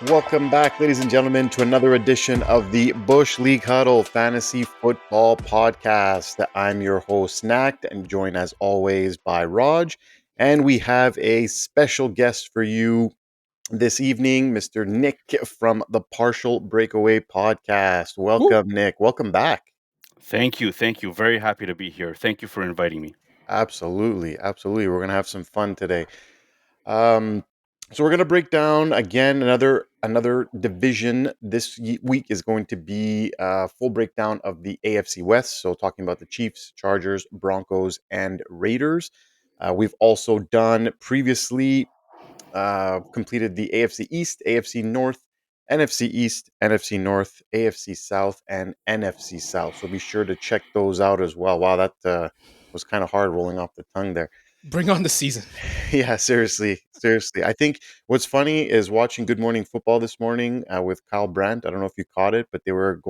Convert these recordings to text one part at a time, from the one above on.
Welcome back, ladies and gentlemen, to another edition of the Bush League Huddle Fantasy Football Podcast. I'm your host, Nacc, and joined as always by Rog. And we have a special guest for you this evening, Mr. Nick from the Partial Breakaway Podcast. Welcome, Nick. Welcome back. Thank you. Very happy to be here. Thank you for inviting me. Absolutely. We're going to have some fun today. So we're going to break down again another division. This week is going to be a full breakdown of the AFC West. So talking about the Chiefs, Chargers, Broncos, and Raiders. We've also done previously completed the AFC East, AFC North, NFC East, NFC North, AFC South, and NFC South. So be sure to check those out as well. Wow, that was kind of hard rolling off the tongue there. Bring on the season. Yeah, seriously. I think what's funny is watching Good Morning Football this morning with Kyle Brandt. I don't know if you caught it, but they were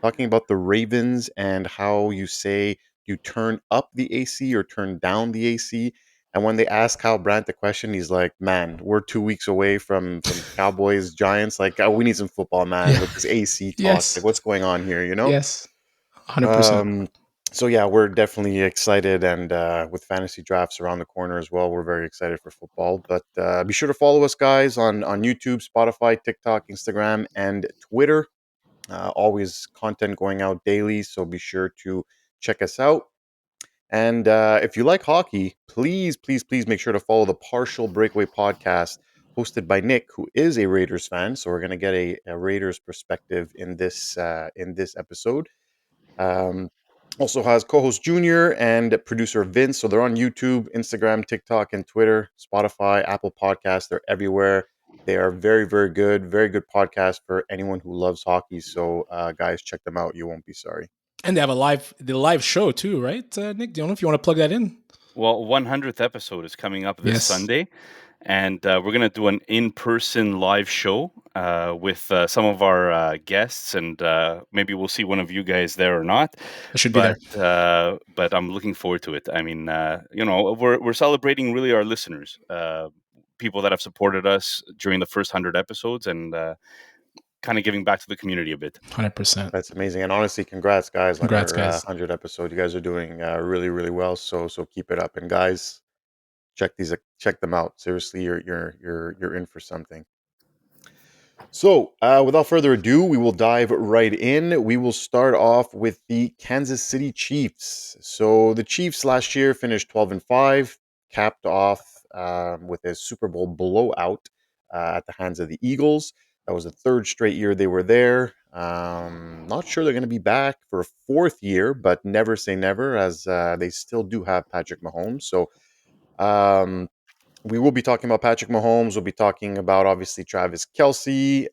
talking about the Ravens and how you say you turn up the AC or turn down the AC. And when they asked Kyle Brandt the question, he's like, "Man, we're 2 weeks away from Cowboys Giants. Like, we need some football, man, with this AC talk. Yes. Like, what's going on here? You know?" Yes, 100%. So yeah, we're definitely excited, and with fantasy drafts around the corner as well, we're very excited for football. But be sure to follow us, guys, on YouTube, Spotify, TikTok, Instagram, and Twitter. Always content going out daily, so be sure to check us out. And if you like hockey, please make sure to follow the Partial Breakaway Podcast, hosted by Nick, who is a Raiders fan. So we're going to get a Raiders perspective in this episode. Also has co-host Junior and producer Vince. So they're on YouTube, Instagram, TikTok, and Twitter, Spotify, Apple Podcasts. They're everywhere. They are very, very good podcast for anyone who loves hockey. So guys, check them out. You won't be sorry. And they have the live show too, right, Nick? Do you know if you want to plug that in? Well, 100th episode is coming up this Sunday. And we're going to do an in-person live show with some of our guests, and maybe we'll see one of you guys there or not. I should be there. But I'm looking forward to it. I mean, we're celebrating really our listeners, people that have supported us during the first 100 episodes, and kind of giving back to the community a bit. 100%. That's amazing. And honestly, congrats, guys, on your guys. 100 episode. You guys are doing really, really well. So keep it up. And guys, check them out. Seriously, you're in for something. So, without further ado, we will dive right in. We will start off with the Kansas City Chiefs. So, the Chiefs last year finished 12-5, capped off with a Super Bowl blowout at the hands of the Eagles. That was the third straight year they were there. Not sure they're going to be back for a fourth year, but never say never, as they still do have Patrick Mahomes. So, we will be talking about Patrick Mahomes. We'll be talking about, obviously, Travis Kelce.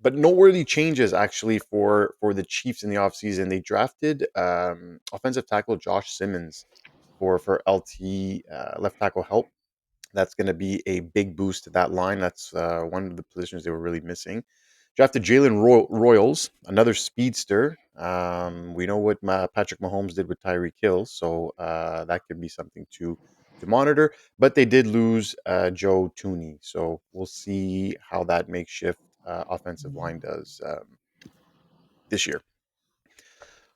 But noteworthy changes, actually, for the Chiefs in the offseason. They drafted offensive tackle Josh Simmons for LT, left tackle help. That's going to be a big boost to that line. That's one of the positions they were really missing. Drafted Jalen Royals, another speedster. We know what Patrick Mahomes did with Tyreek Hill, so that could be something to monitor. But they did lose Joe Thuney, so we'll see how that makeshift offensive line does this year.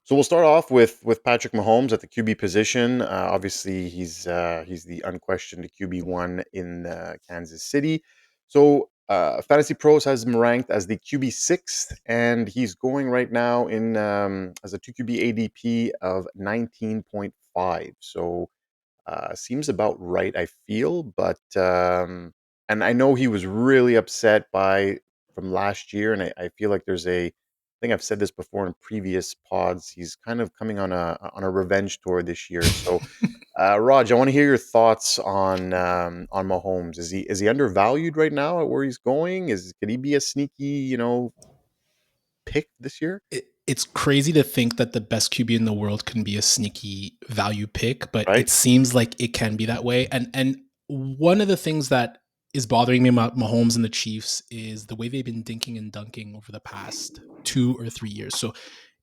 So we'll start off with Patrick Mahomes at the QB position. Obviously, he's the unquestioned QB1 in Kansas City. So Fantasy Pros has him ranked as the QB6, and he's going right now in as a 2QB ADP of 19.5. So seems about right, I feel. But and I know he was really upset from last year, and I feel like I think I've said this before in previous pods. He's kind of coming on a revenge tour this year. So, Raj, I want to hear your thoughts on Mahomes. Is he undervalued right now at where he's going? Could he be a sneaky, pick this year? It's crazy to think that the best QB in the world can be a sneaky value pick, but Right? It seems like it can be that way. And one of the things that is bothering me about Mahomes and the Chiefs is the way they've been dinking and dunking over the past 2 or 3 years. So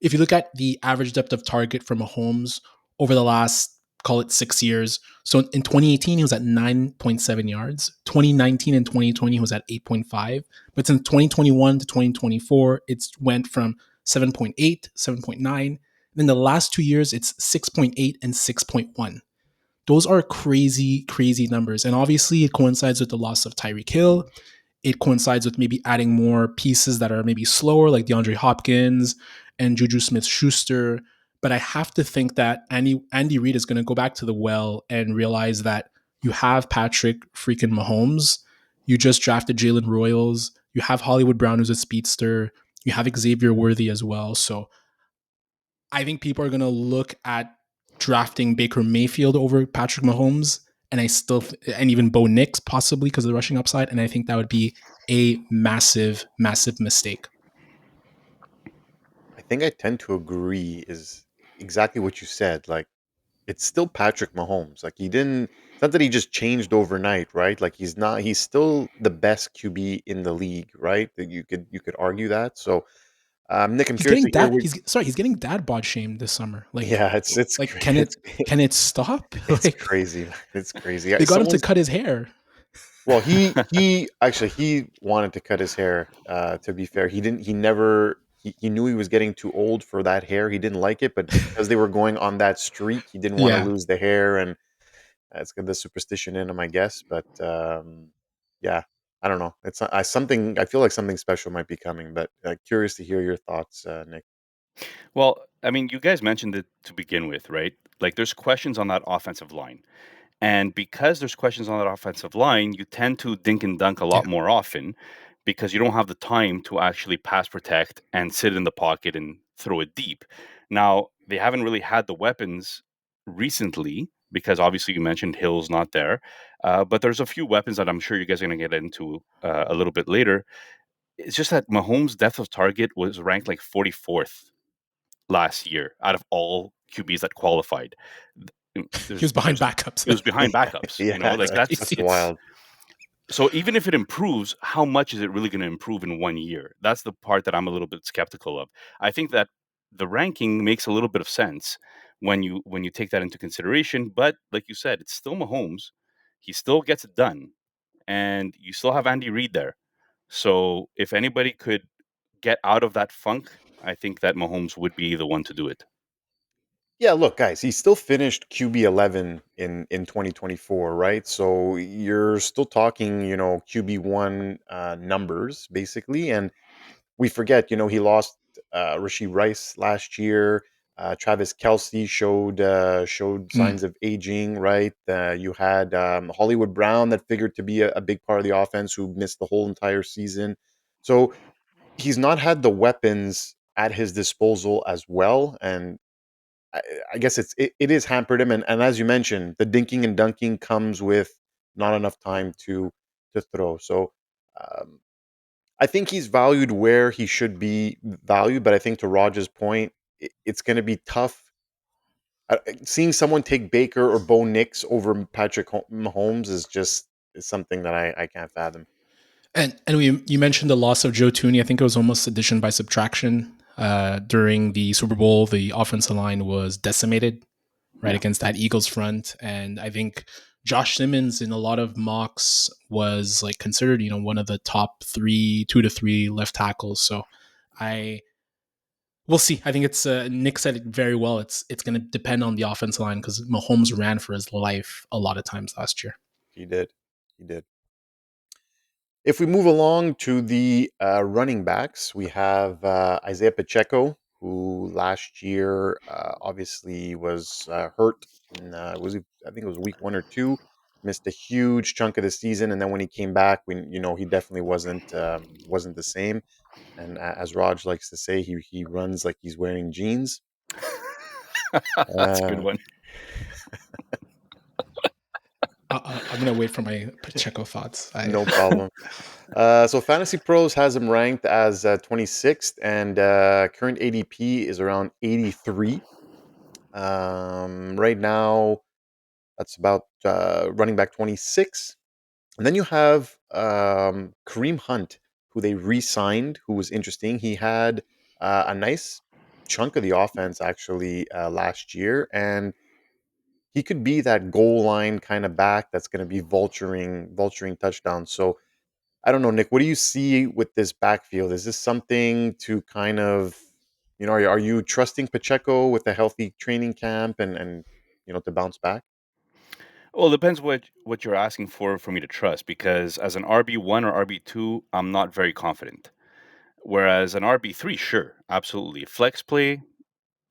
if you look at the average depth of target for Mahomes over the last call it 6 years. So in 2018, he was at 9.7 yards. 2019 and 2020, he was at 8.5. But since 2021 to 2024, it's went from 7.8, 7.9. Then the last 2 years, it's 6.8 and 6.1. Those are crazy, crazy numbers. And obviously, it coincides with the loss of Tyreek Hill. It coincides with maybe adding more pieces that are maybe slower, like DeAndre Hopkins and Juju Smith-Schuster. But I have to think that Andy Reid is going to go back to the well and realize that you have Patrick freaking Mahomes. You just drafted Jalen Royals. You have Hollywood Brown, who's a speedster. You have Xavier Worthy as well. So I think people are going to look at drafting Baker Mayfield over Patrick Mahomes, and and even Bo Nix possibly because of the rushing upside. And I think that would be a massive, massive mistake. I think I tend to agree is exactly what you said. Like it's still Patrick Mahomes. Like he didn't it's not that he just changed overnight, right? Like he's still the best QB in the league, right? That you could argue that. So Nick, I'm He's curious getting to hear dad. what He's getting dad bod shamed this summer. yeah, Can it's it stop? it's Like crazy. It's crazy. they got him to Someone's cut his hair. well, he actually he wanted to cut his hair. To be fair, he didn't. He never. He knew he was getting too old for that hair. He didn't like it, but because they were going on that streak, he didn't want to Yeah. lose the hair, and it's got the superstition in him, I guess. But yeah, I don't know. It's something. I feel like something special might be coming, but curious to hear your thoughts, Nick. Well, I mean, you guys mentioned it to begin with, right? Like, there's questions on that offensive line. And because there's questions on that offensive line, you tend to dink and dunk a lot Yeah. more often because you don't have the time to actually pass protect and sit in the pocket and throw it deep. Now, they haven't really had the weapons recently because obviously you mentioned Hill's not there. But there's a few weapons that I'm sure you guys are going to get into a little bit later. It's just that Mahomes' depth of target was ranked like 44th last year out of all QBs that qualified. He was behind There's backups. it was behind backups, you know, Yeah, like It's that's that's crazy. wild. so even if it improves, how much is it really going to improve in 1 year? That's the part that I'm a little bit skeptical of. I think that the ranking makes a little bit of sense when you take that into consideration, but like you said, it's still Mahomes. He still gets it done, and you still have Andy Reid there. So if anybody could get out of that funk, I think that Mahomes would be the one to do it. Yeah, look, guys, he still finished QB 11 in 2024, right? So you're still talking, QB one numbers basically, and we forget, he lost Rasheed Rice last year. Travis Kelce showed Mm. signs of aging, right? You had Hollywood Brown that figured to be a big part of the offense, who missed the whole entire season. So he's not had the weapons at his disposal as well, and I, I guess it is hampered him. And as you mentioned, the dinking and dunking comes with not enough time to throw. So um, I think he's valued where he should be valued, but I think to Rogers' point, it's going to be tough. Seeing someone take Baker or Bo Nix over Patrick Mahomes is something that I can't fathom. And you mentioned the loss of Joe Tooney. I think it was almost addition by subtraction. During the Super Bowl, the offensive line was decimated right Yeah. against that Eagles front, and I think Josh Simmons in a lot of mocks was like considered, one of the top 2 to 3 left tackles. So I we'll see. I think it's Nick said it very well. It's going to depend on the offensive line because Mahomes ran for his life a lot of times last year. He did. He did. If we move along to the running backs, we have Isaiah Pacheco, who last year obviously was hurt. I think it was week 1 or 2, missed a huge chunk of the season, and then when he came back, he definitely wasn't the same. And as Raj likes to say, he runs like he's wearing jeans. That's a good Uh, one. I'm going to wait for my Pacheco thoughts. no problem. So Fantasy Pros has him ranked as 26th, and current ADP is around 83. Right now, that's about running back 26. And then you have Kareem Hunt, who they re-signed, who was interesting. He had a nice chunk of the offense actually last year, and he could be that goal line kind of back that's going to be vulturing touchdowns. So I don't know, Nick. What do you see with this backfield? Is this something to kind of, are you trusting Pacheco with a healthy training camp and to bounce back? Well, it depends what you're asking for me to trust, because as an RB1 or RB2, I'm not very confident. Whereas an RB3, sure, absolutely. Flex play,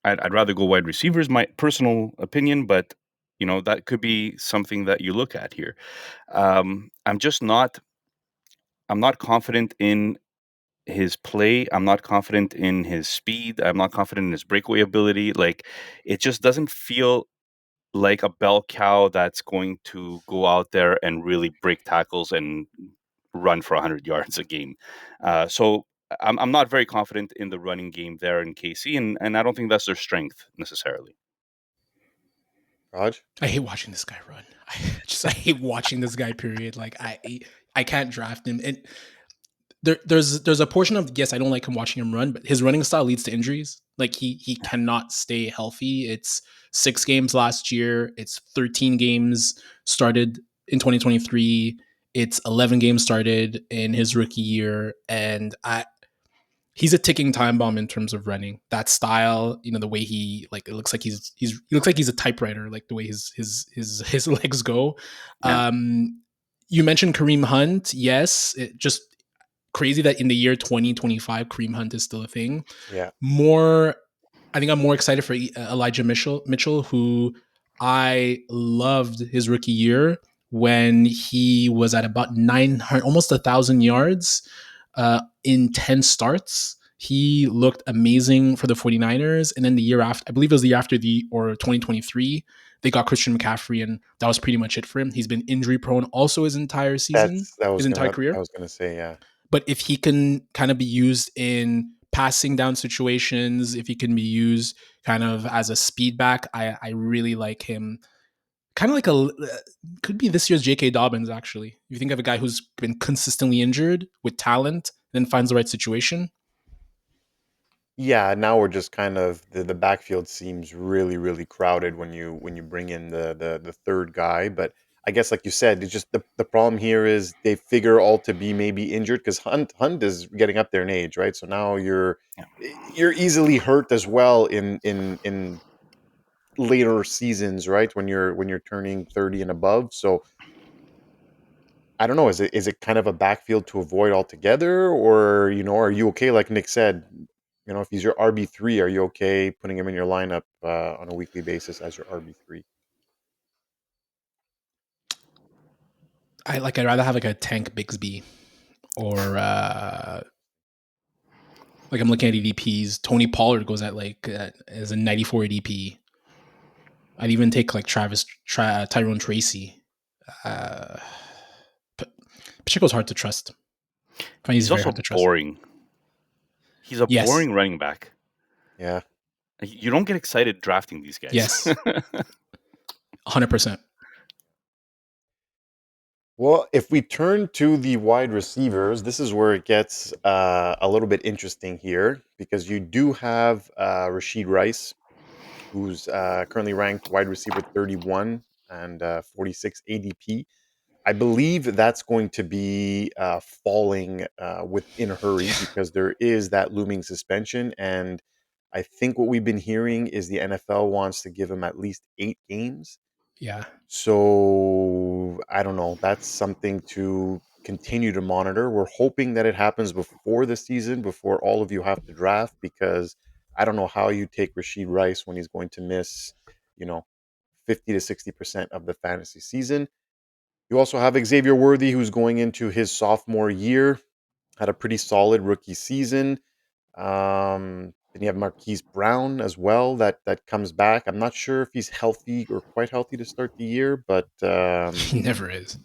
I'd rather go wide receivers, my personal opinion, but that could be something that you look at here. I'm just not. I'm not confident in his play. I'm not confident in his speed. I'm not confident in his breakaway ability. Like, it just doesn't feel like a bell cow that's going to go out there and really break tackles and run for 100 yards a game. So I'm not very confident in the running game there in KC, and I don't think that's their strength necessarily. Raj? I hate watching this guy run. I hate watching this guy. Period. Like I can't draft him. And there's a portion of, yes, I don't like him watching him run, but his running style leads to injuries. Like he cannot stay healthy. It's 6 games last year. It's 13 games started in 2023. It's 11 games started in his rookie year, and he's a ticking time bomb in terms of running. That style, the way he, like, it looks like he looks like he's a typewriter, like the way his legs go. Yeah. You mentioned Kareem Hunt. Yes, it just crazy that in the year 2025 Kareem Hunt is still a thing. Yeah. I think I'm more excited for Elijah Mitchell, who I loved his rookie year when he was at about 900, almost 1,000 yards in 10 starts. He looked amazing for the 49ers. And then the year after, I believe it was the year after or 2023, they got Christian McCaffrey, and that was pretty much it for him. He's been injury prone also his entire season, his entire I career. was gonna say, yeah. But if he can kind of be used in passing down situations, if he can be used kind of as a speed back, I really like him. Kind of like could be this year's J.K. Dobbins, actually. If you think of a guy who's been consistently injured with talent, then finds the right situation. Yeah, now we're just kind of the backfield seems really, really crowded when you bring in the third guy. But I guess like you said, it's just the problem here is they figure all to be maybe injured because Hunt is getting up there in age, right? So now Yeah. you're easily hurt as well in later seasons, right? When you're turning 30 and above. So I don't know. Is it kind of a backfield to avoid altogether, or are you okay? Like Nick said, if he's your RB3, are you okay putting him in your lineup on a weekly basis as your RB3? I'd rather have like a Tank Bigsby, or like I'm looking at EDPs. Tony Pollard goes at like as a 94 EDP. I'd even take like Tyrone Tracy. Uh, Pacheco's hard to trust. I find he's He's very also hard to trust. boring. He's a Yes. boring running back. Yeah. You don't get excited drafting these guys. Yes. 100%. Well, if we turn to the wide receivers, this is where it gets a little bit interesting here because you do have Rashid Rice, who's currently ranked wide receiver 31 and 46 ADP. I believe that's going to be falling within a hurry because there is that looming suspension. And I think what we've been hearing is the NFL wants to give him at least 8 games. Yeah. So I don't know. That's something to continue to monitor. We're hoping that it happens before the season, before all of you have to draft, because I don't know how you take Rashid Rice when he's going to miss, you know, 50 to 60% of the fantasy season. You also have Xavier Worthy, who's going into his sophomore year, had a pretty solid rookie season. Then you have Marquise Brown as well that comes back. I'm not sure if he's healthy or quite healthy to start the year, but He never is.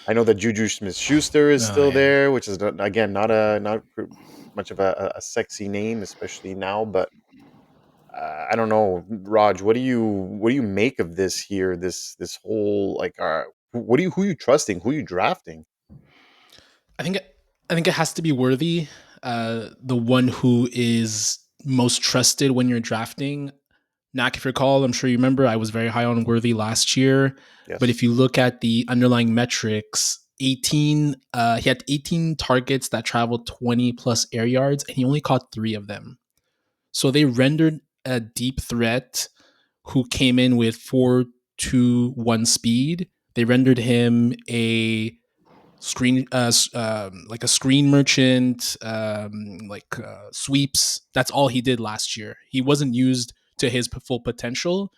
I know that Juju Smith-Schuster is Oh, still yeah. there, which is again not much of a sexy name, especially now. But I don't know, Raj. What do you make of this here? This whole like, who are you trusting? Who are you drafting? I think it has to be Worthy, the one who is most trusted when you're drafting. Nacc, if you recall, I'm sure you remember, I was very high on Worthy last year. But Yes. if you look at the underlying metrics, he had 18 targets that traveled 20 plus air yards, and he only caught 3 of them. So they rendered a deep threat who came in with 4.21 speed. They rendered him a screen like a screen merchant, sweeps. That's all he did last year. He wasn't used to his full potential.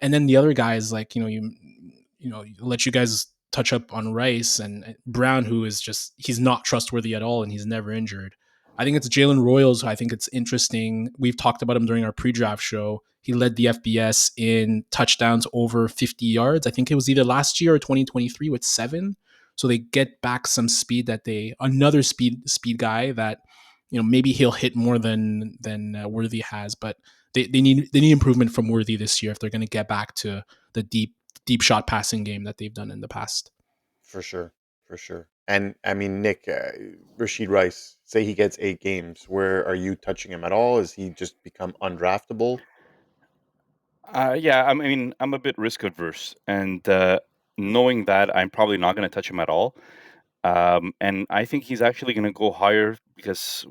And then the other guys, like, let you guys touch up on Rice and Brown, who is just, he's not trustworthy at all, and he's never injured. I think it's Jalen Royals. I think it's interesting. We've talked about him during our pre-draft show. He led the FBS in touchdowns over 50 yards. I think it was either last year or 2023 with 7. So they get back some speed another speed guy that, maybe he'll hit more than Worthy has, but they need improvement from Worthy this year if they're going to get back to the deep shot passing game that they've done in the past. For sure. For sure. And I mean, Nick, Rashid Rice, say he gets 8 games. Where are you touching him at all? Is he just become undraftable? Yeah, I mean, I'm a bit risk adverse, and knowing that, I'm probably not going to touch him at all. And I think he's actually going to go higher because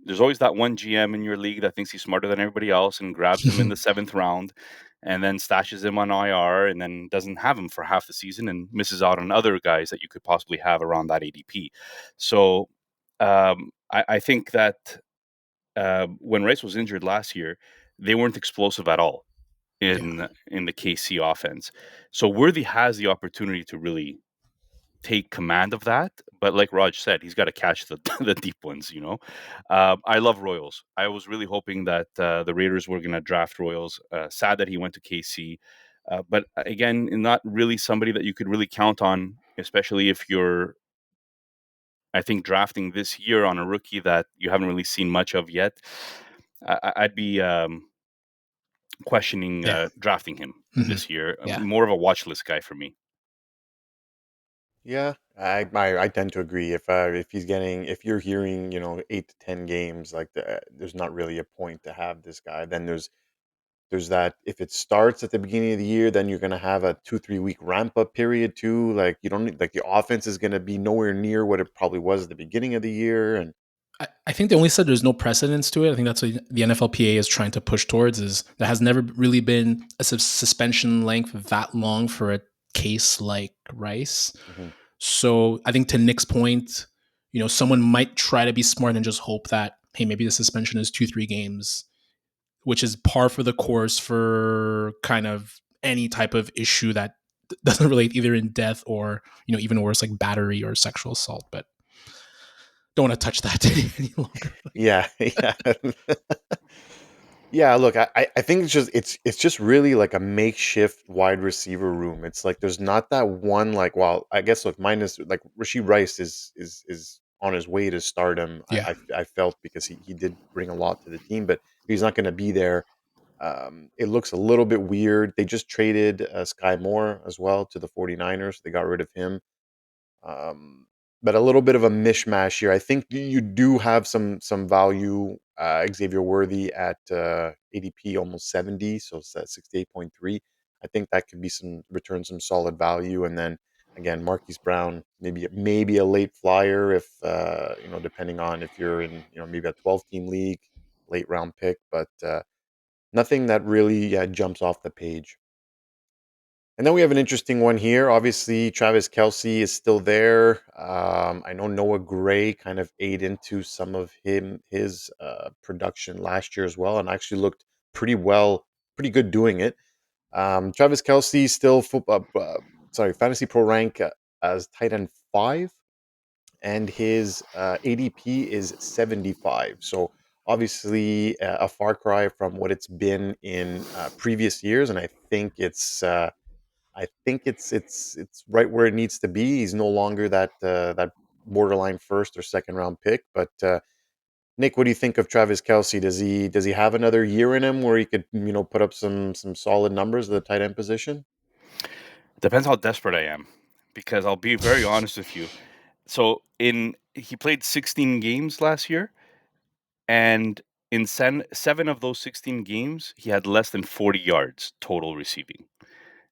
there's always that one GM in your league that thinks he's smarter than everybody else and grabs him in the 7th round, and then stashes him on IR, and then doesn't have him for half the season and misses out on other guys that you could possibly have around that ADP. So I think that when Rice was injured last year, they weren't explosive at all Yeah. in the KC offense. So Worthy has the opportunity to really take command of that. But like Raj said, he's got to catch the the deep ones. I love Royals. I was really hoping that the Raiders were going to draft Royals. Sad that he went to KC. But again, not really somebody that you could really count on, especially if you're, I think, drafting this year on a rookie that you haven't really seen much of yet. I'd be questioning Yeah. drafting him Mm-hmm. this year. Yeah. More of a watch list guy for me. Yeah, I tend to agree. If you're hearing 8 to 10 games, like there's not really a point to have this guy. Then there's that if it starts at the beginning of the year, then you're gonna have a 2 3 week ramp up period too. Like you don't need, like the offense is gonna be nowhere near what it probably was at the beginning of the year, and I think they only said there's no precedence to it. I think that's what the NFLPA is trying to push towards, is there has never really been a suspension length that long for a case like Rice. mhm. So I think, to Nick's point, someone might try to be smart and just hope that, hey, maybe the suspension is 2-3 games, which is par for the course for kind of any type of issue that doesn't relate either in death or, even worse, like battery or sexual assault. But don't want to touch that any longer. Yeah, yeah. Yeah, look, I think it's just really like a makeshift wide receiver room. It's like there's not that one, like, well, I guess, look, minus like Rasheed Rice is on his way to stardom. Yeah. I felt, because he did bring a lot to the team, but he's not going to be there. It looks a little bit weird. They just traded Sky Moore as well to the 49ers. They got rid of him. Um, but a little bit of a mishmash here. I think you do have some value. Xavier Worthy at ADP almost 70, so it's at 68.3. I think that could be some solid value. And then again, Marquise Brown, maybe a late flyer if depending on if you're in maybe a 12-team league, late round pick, but nothing that really, yeah, jumps off the page. And then we have an interesting one here. Obviously, Travis Kelce is still there. I know Noah Gray kind of ate into some of his production last year as well, and actually looked pretty good doing it. Travis Kelce still fantasy pro rank as tight end 5, and his ADP is 75. So obviously a far cry from what it's been in previous years, and I think it's right where it needs to be. He's no longer that borderline first or second round pick. But Nick, what do you think of Travis Kelce? Does he have another year in him where he could put up some solid numbers at the tight end position? Depends how desperate I am, because I'll be very honest with you. So he played 16 games last year, and in 7 of those 16 games, he had less than 40 yards total receiving.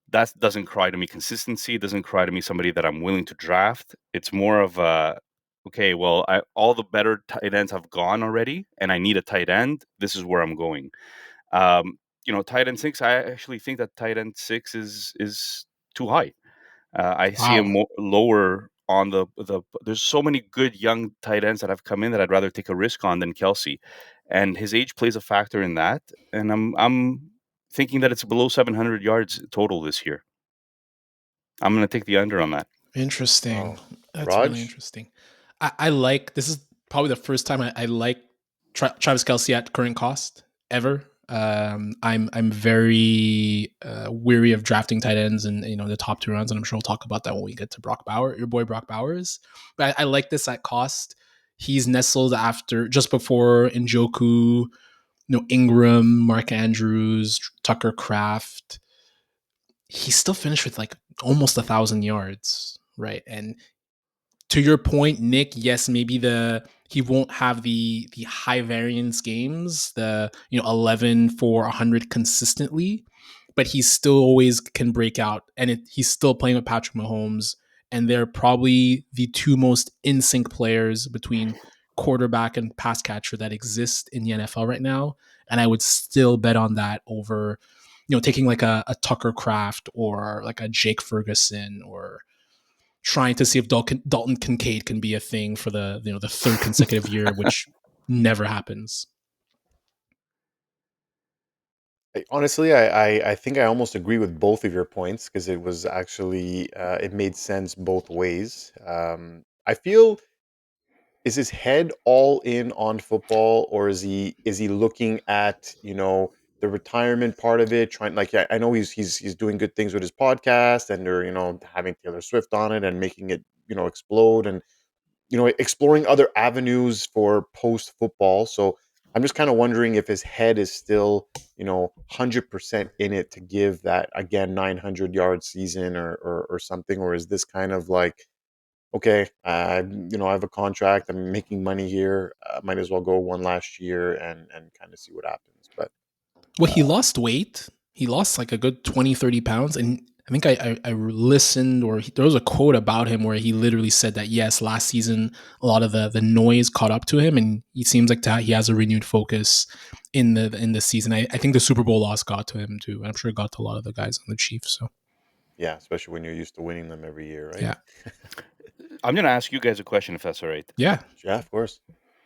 That doesn't cry to me consistency. It doesn't cry to me somebody that I'm willing to draft. It's more of a, okay, well, all the better tight ends have gone already, and I need a tight end. This is where I'm going. Tight end 6, I actually think that tight end 6 is too high. I see him lower on the. There's so many good young tight ends that have come in that I'd rather take a risk on than Kelce, and his age plays a factor in that. And I'm thinking that it's below 700 yards total this year. I'm going to take the under on that. Interesting. Wow. That's Raj? really interesting. I like, this is probably the first time I like Travis Kelce at current cost ever. I'm very weary of drafting tight ends in the top 2 rounds, and I'm sure we'll talk about that when we get to your boy Brock Bowers. But I like this at cost. He's nestled just before Njoku, Ingram, Mark Andrews, Tucker Kraft. He still finished with like almost 1,000 yards, right? And to your point, Nick, yes, maybe he won't have the high variance games, the 11 for 100 consistently, but he still always can break out, and he's still playing with Patrick Mahomes, and they're probably the 2 most in sync players between quarterback and pass catcher that exist in the NFL right now, and I would still bet on that over taking like a Tucker Kraft or like a Jake Ferguson, or trying to see if Dalton Kincaid can be a thing for the 3rd consecutive year, which never happens. Honestly, I think I almost agree with both of your points, because it was actually it made sense both ways. I feel, is his head all in on football, or is he looking at the retirement part of it, trying, like, I know he's doing good things with his podcast, and they're having Taylor Swift on it and making it explode, and exploring other avenues for post football. So I'm just kind of wondering if his head is still 100% in it to give that, again, 900-yard season, or something, or is this kind of like, okay, I have a contract, I'm making money here, might as well go one last year and kind of see what happens. But Well, he lost weight. He lost like a good 20, 30 pounds. And I think I listened, or there was a quote about him where he literally said that, yes, last season, a lot of the noise caught up to him, and he seems like he has a renewed focus in the season. I think the Super Bowl loss got to him too. I'm sure it got to a lot of the guys on the Chiefs. So yeah, especially when you're used to winning them every year, right? Yeah. I'm going to ask you guys a question, if that's all right. Yeah. Yeah, of course.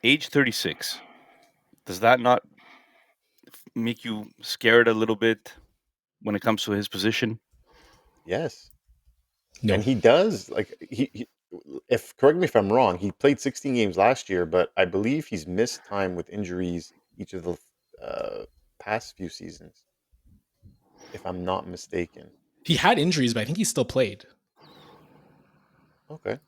Age 36, does that not make you scared a little bit when it comes to his position? Yes. No. And he does, like, he if, correct me if I'm wrong, he played 16 games last year, but I believe he's missed time with injuries each of the past few seasons, if I'm not mistaken. He had injuries, but I think he still played. Okay.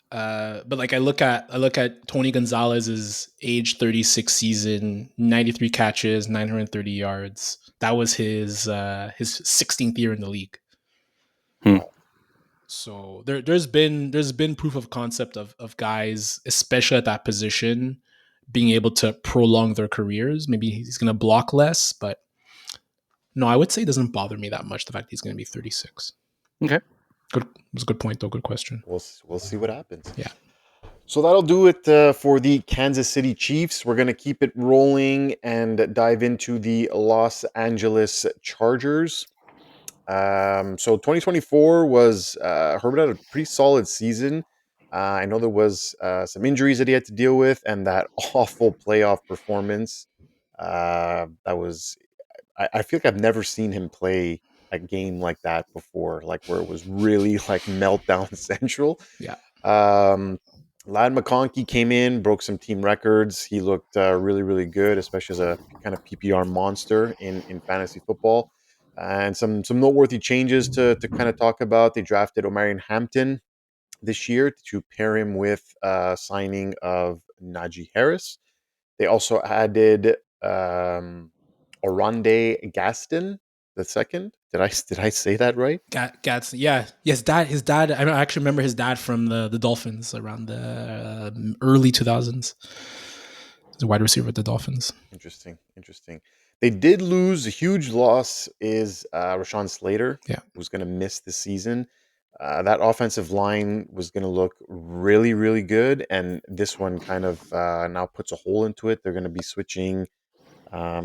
But like I look at Tony Gonzalez's age 36 season, 93 catches, 930 yards. That was his 16th year in the league. Wow. So there's been proof of concept of guys, especially at that position, being able to prolong their careers. Maybe he's going to block less, but no, I would say it doesn't bother me that much, the fact that he's going to be 36. Okay. Good. It was a good point, though. Good question. We'll see what happens. Yeah. So that'll do it for the Kansas City Chiefs. We're going to keep it rolling and dive into the Los Angeles Chargers. So 2024 was Herbert had a pretty solid season. I know there was some injuries that he had to deal with, and that awful playoff performance. That was, I feel like I've never seen him play a game like that before, like where it was really like meltdown central. Yeah. Lad McConkey came in, broke some team records. He looked really, really good, especially as a kind of PPR monster in fantasy football. And some noteworthy changes to kind of talk about. They drafted Omarion Hampton this year to pair him with signing of Najee Harris. They also added Oronde Gaston the second. Did I say that right? Gats, yeah, yes, his dad. I actually remember his dad from the Dolphins around the early 2000s. He's a wide receiver with the Dolphins. Interesting. They did lose. A huge loss is Rashawn Slater, Yeah. who's going to miss the season. That offensive line was going to look really, really good, and this one kind of now puts a hole into it. They're going to be switching.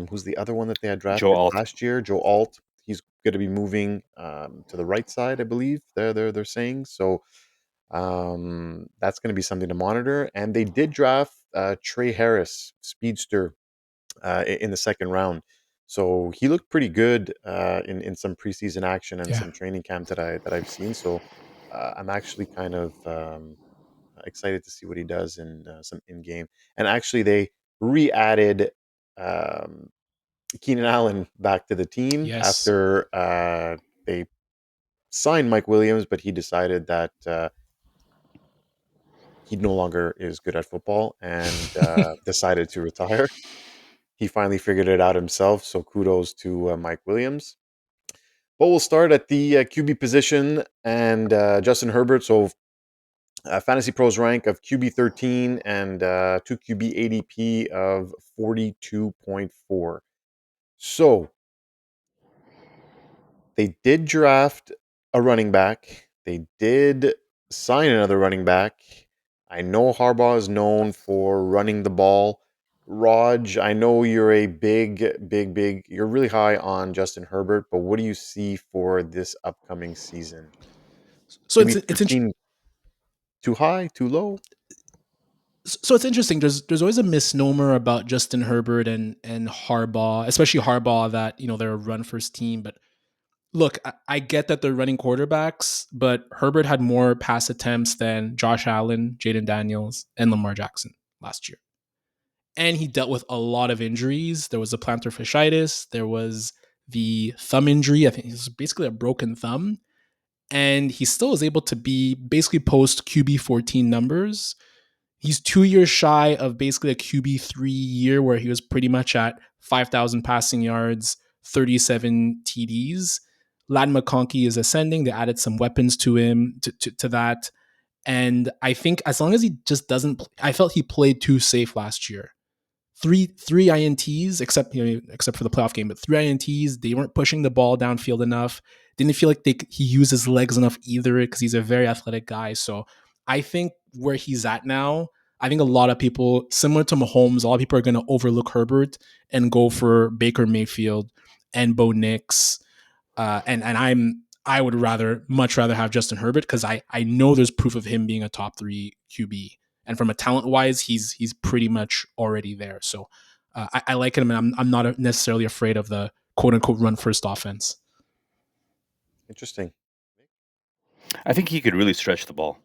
Who's the other one that they had Joe drafted Alt. last year? Joe Alt. He's going to be moving to the right side, I believe. They're saying so. That's going to be something to monitor. And they did draft Trey Harris, speedster, in the second round. So he looked pretty good in some preseason action and Yeah. some training camp that I've seen. So I'm actually kind of excited to see what he does in some in game. And actually, they re-added um, Keenan Allen back to the team Yes. after they signed Mike Williams, but he decided that he no longer is good at football and decided to retire. He finally figured it out himself. So kudos to Mike Williams. But we'll start at the QB position and Justin Herbert. So Fantasy Pros rank of QB 13 and 2 QB ADP of 42.4. So they did draft a running back. They did sign another running back. I know Harbaugh is known for running the ball. Raj, I know you're a big, you're really high on Justin Herbert, but what do you see for this upcoming season? So QB it's 13 too high, too low? so it's interesting. There's always a misnomer about Justin Herbert and Harbaugh, especially Harbaugh, that they're a run first team. But look, I get that they're running quarterbacks, but Herbert had more pass attempts than Josh Allen, Jaden Daniels, and Lamar Jackson last year. And he dealt with a lot of injuries. There was a plantar fasciitis. There was the thumb injury. I think it was basically a broken thumb. And he still was able to be basically post QB 14 numbers. He's 2 years shy of basically a QB3 year where he was pretty much at 5,000 passing yards, 37 TDs. Ladd McConkey is ascending. They added some weapons to him to that. And I think as long as he just doesn't, I felt he played too safe last year. Three INTs, except for the playoff game, but 3 INTs. They weren't pushing the ball downfield enough. Didn't feel like he used his legs enough either because he's a very athletic guy. So I think where he's at now, I think a lot of people, similar to Mahomes, a lot of people are going to overlook Herbert and go for Baker Mayfield and Bo Nix. I would much rather have Justin Herbert because I know there's proof of him being a top 3 QB, and from a talent wise, he's pretty much already there. So I like him, and I'm not necessarily afraid of the quote unquote run first offense. Interesting. I think he could really stretch the ball.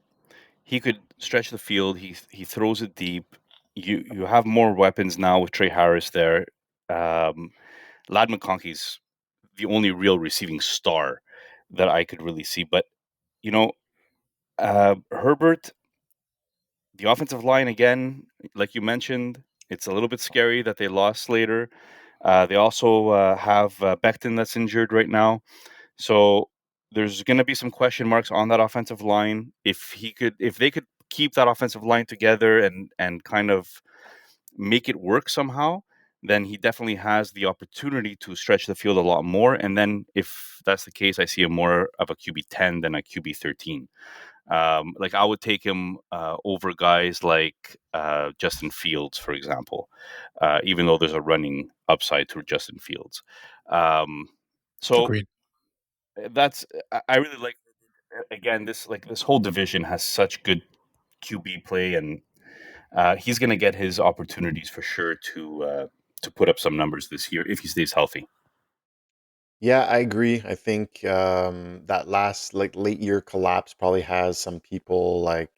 He could stretch the field. He throws it deep. You have more weapons now with Trey Harris there. Um, Ladd McConkey's the only real receiving star that I could really see. But you know, Herbert, the offensive line again, like you mentioned, it's a little bit scary that they lost Slater. They also have Becton that's injured right now, so there's going to be some question marks on that offensive line. If they could keep that offensive line together and kind of make it work somehow, then he definitely has the opportunity to stretch the field a lot more. And then if that's the case, I see him more of a QB 10 than a QB 13. Like I would take him over guys like Justin Fields, for example, even though there's a running upside to Justin Fields. Um, so Agreed. that's I really like. Again, this whole division has such good QB play, and he's going to get his opportunities for sure to put up some numbers this year if he stays healthy. Yeah, I agree. I think that last like late year collapse probably has some people like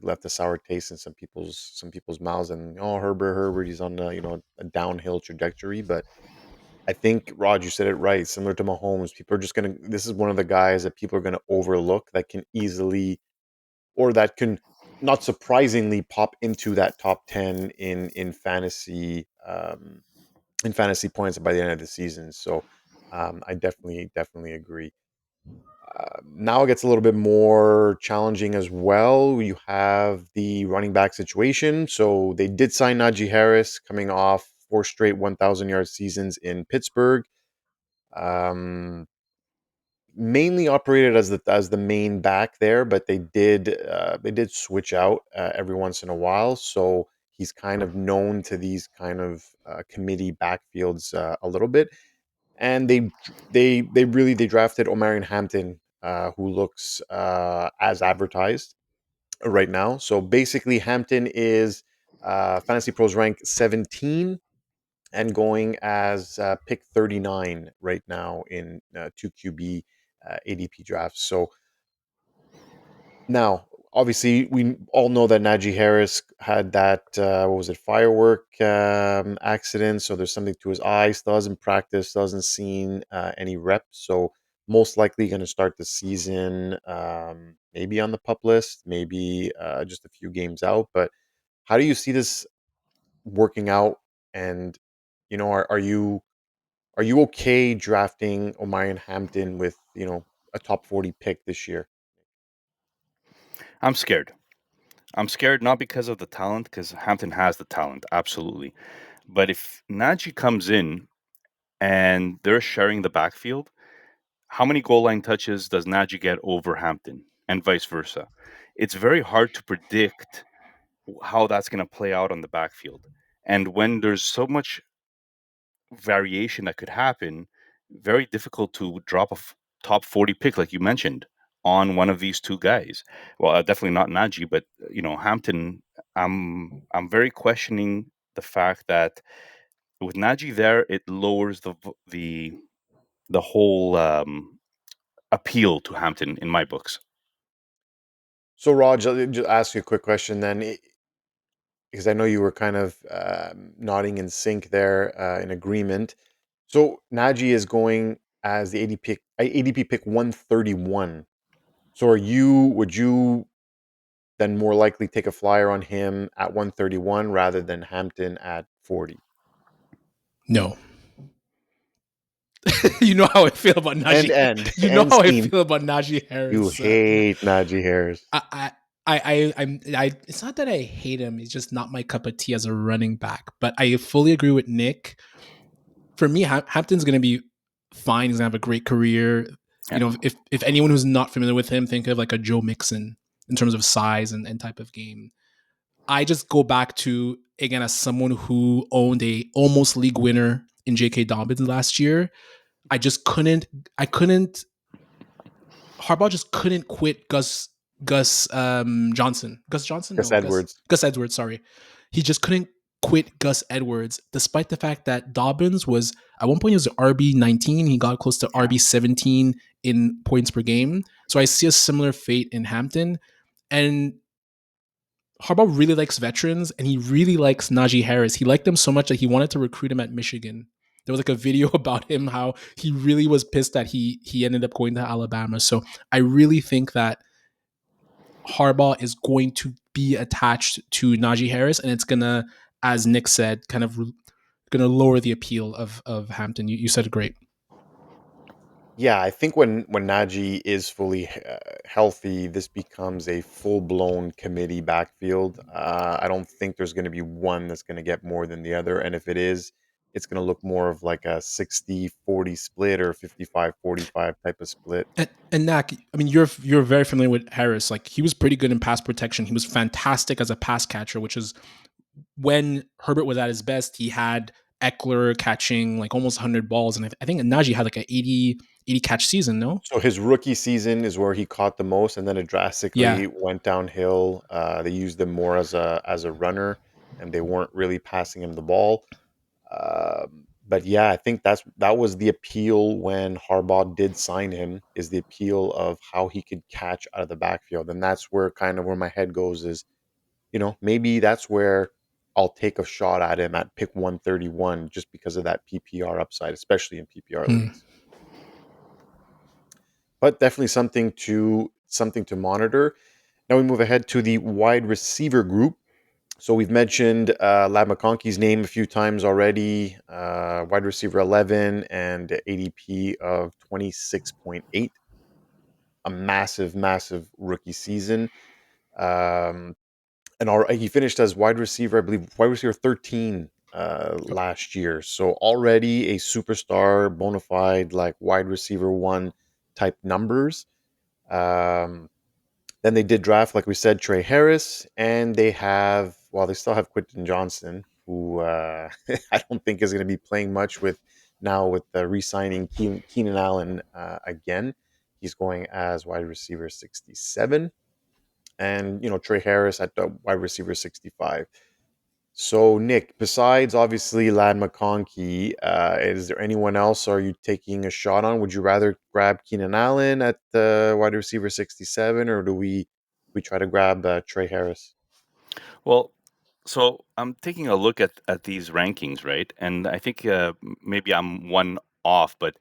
left a sour taste in some people's mouths. And Herbert, he's on a downhill trajectory. But I think Rod, you said it right. Similar to Mahomes, people are just gonna. This is one of the guys that people are gonna overlook that can easily, or that can not surprisingly pop into that top 10 in fantasy. Fantasy points by the end of the season. So I definitely agree. Now it gets a little bit more challenging as well. You have the running back situation. So they did sign Najee Harris coming off 4 straight 1,000-yard seasons in Pittsburgh. Mainly operated as the main back there, but they did switch out every once in a while. So he's kind of known to these kind of committee backfields a little bit. And they drafted Omarion Hampton, who looks as advertised right now. So basically, Hampton is Fantasy Pros rank 17 and going as pick 39 right now in 2QB ADP drafts. So now, obviously, we all know that Najee Harris had that what was it, firework accident. So there's something to his eye. Still hasn't practiced. Doesn't seen any reps. So most likely going to start the season maybe on the pup list, maybe just a few games out. But how do you see this working out? And are you okay drafting Omarion Hampton with a top 40 pick this year? I'm scared. I'm scared not because of the talent, because Hampton has the talent, absolutely. But if Najee comes in and they're sharing the backfield, how many goal line touches does Najee get over Hampton and vice versa? It's very hard to predict how that's going to play out on the backfield. And when there's so much variation that could happen, very difficult to drop a top 40 pick, like you mentioned, on one of these two guys. Well, definitely not Najee, but Hampton. I'm very questioning the fact that with Najee there, it lowers the whole appeal to Hampton in my books. So, Raj, I'll just ask you a quick question then, because I know you were kind of nodding in sync there, in agreement. So, Najee is going as the ADP pick 131. So, would you then more likely take a flyer on him at 131 rather than Hampton at 40? No. You know how I feel about Najee. You know End how I scene. feel about Najee You Harris. hate Najee Harris. It's not that I hate him. He's just not my cup of tea as a running back. But I fully agree with Nick. For me, Hampton's going to be fine. He's going to have a great career. Yeah. You know, if anyone who's not familiar with him, think of like a Joe Mixon in terms of size and type of game. I just go back to, again, as someone who owned a almost league winner in J.K. Dobbins last year. I couldn't Harbaugh just couldn't quit Gus Johnson. Gus Johnson? Gus No, Edwards. Gus Edwards, sorry. He just couldn't quit Gus Edwards, despite the fact that Dobbins was, at one point, he was RB19. He got close to RB17 in points per game. So I see a similar fate in Hampton. And Harbaugh really likes veterans, and he really likes Najee Harris. He liked him so much that he wanted to recruit him at Michigan. There was like a video about him, how he really was pissed that he ended up going to Alabama. So I really think that Harbaugh is going to be attached to Najee Harris, and it's gonna, as Nick said, kind of gonna lower the appeal of Hampton. You said it great. Yeah, I think when Najee is fully healthy, this becomes a full-blown committee backfield. I don't think there's going to be one that's going to get more than the other. And if it is, it's going to look more of like a 60-40 split or 55-45 type of split. And Nacc, I mean, you're very familiar with Harris. Like, he was pretty good in pass protection. He was fantastic as a pass catcher, which is when Herbert was at his best. He had Eckler catching like almost 100 balls. And I think Najee had like an 80 catch season, no? So his rookie season is where he caught the most, and then it drastically went downhill. They used him more as a runner, and they weren't really passing him the ball. But yeah, I think that was the appeal when Harbaugh did sign him, is the appeal of how he could catch out of the backfield. And that's where my head goes is, maybe that's where I'll take a shot at him at pick 131 just because of that PPR upside, especially in PPR leagues. But definitely something to monitor. Now we move ahead to the wide receiver group. So we've mentioned Lab McConkey's name a few times already. Wide receiver 11 and ADP of 26.8. a massive, massive rookie season. And he finished as wide receiver, I believe, wide receiver 13 last year. So already a superstar, bona fide, like wide receiver one type numbers. Then they did draft, like we said, Trey Harris, and they still have Quentin Johnson, who I don't think is going to be playing much with re-signing Keenan Allen again. He's going as wide receiver 67, and Trey Harris at the wide receiver 65. So, Nick, besides obviously Lad McConkey, is there anyone else are you taking a shot on? Would you rather grab Keenan Allen at the wide receiver 67, or do we try to grab Trey Harris? Well, so I'm taking a look at these rankings, right? And I think maybe I'm one off, but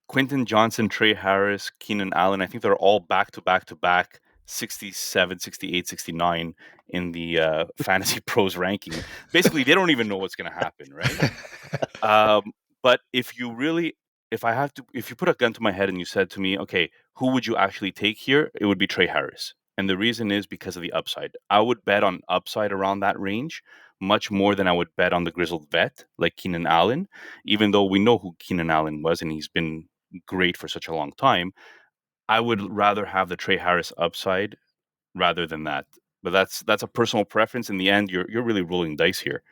Quentin Johnson, Trey Harris, Keenan Allen, I think they're all back to back to back 67, 68, 69 in the Fantasy Pros ranking. Basically, they don't even know what's going to happen, right? But if you put a gun to my head and you said to me, okay, who would you actually take here? It would be Trey Harris. And the reason is because of the upside. I would bet on upside around that range much more than I would bet on the grizzled vet like Keenan Allen, even though we know who Keenan Allen was and he's been great for such a long time. I would rather have the Trey Harris upside rather than that. But that's a personal preference. In the end, you're really rolling dice here.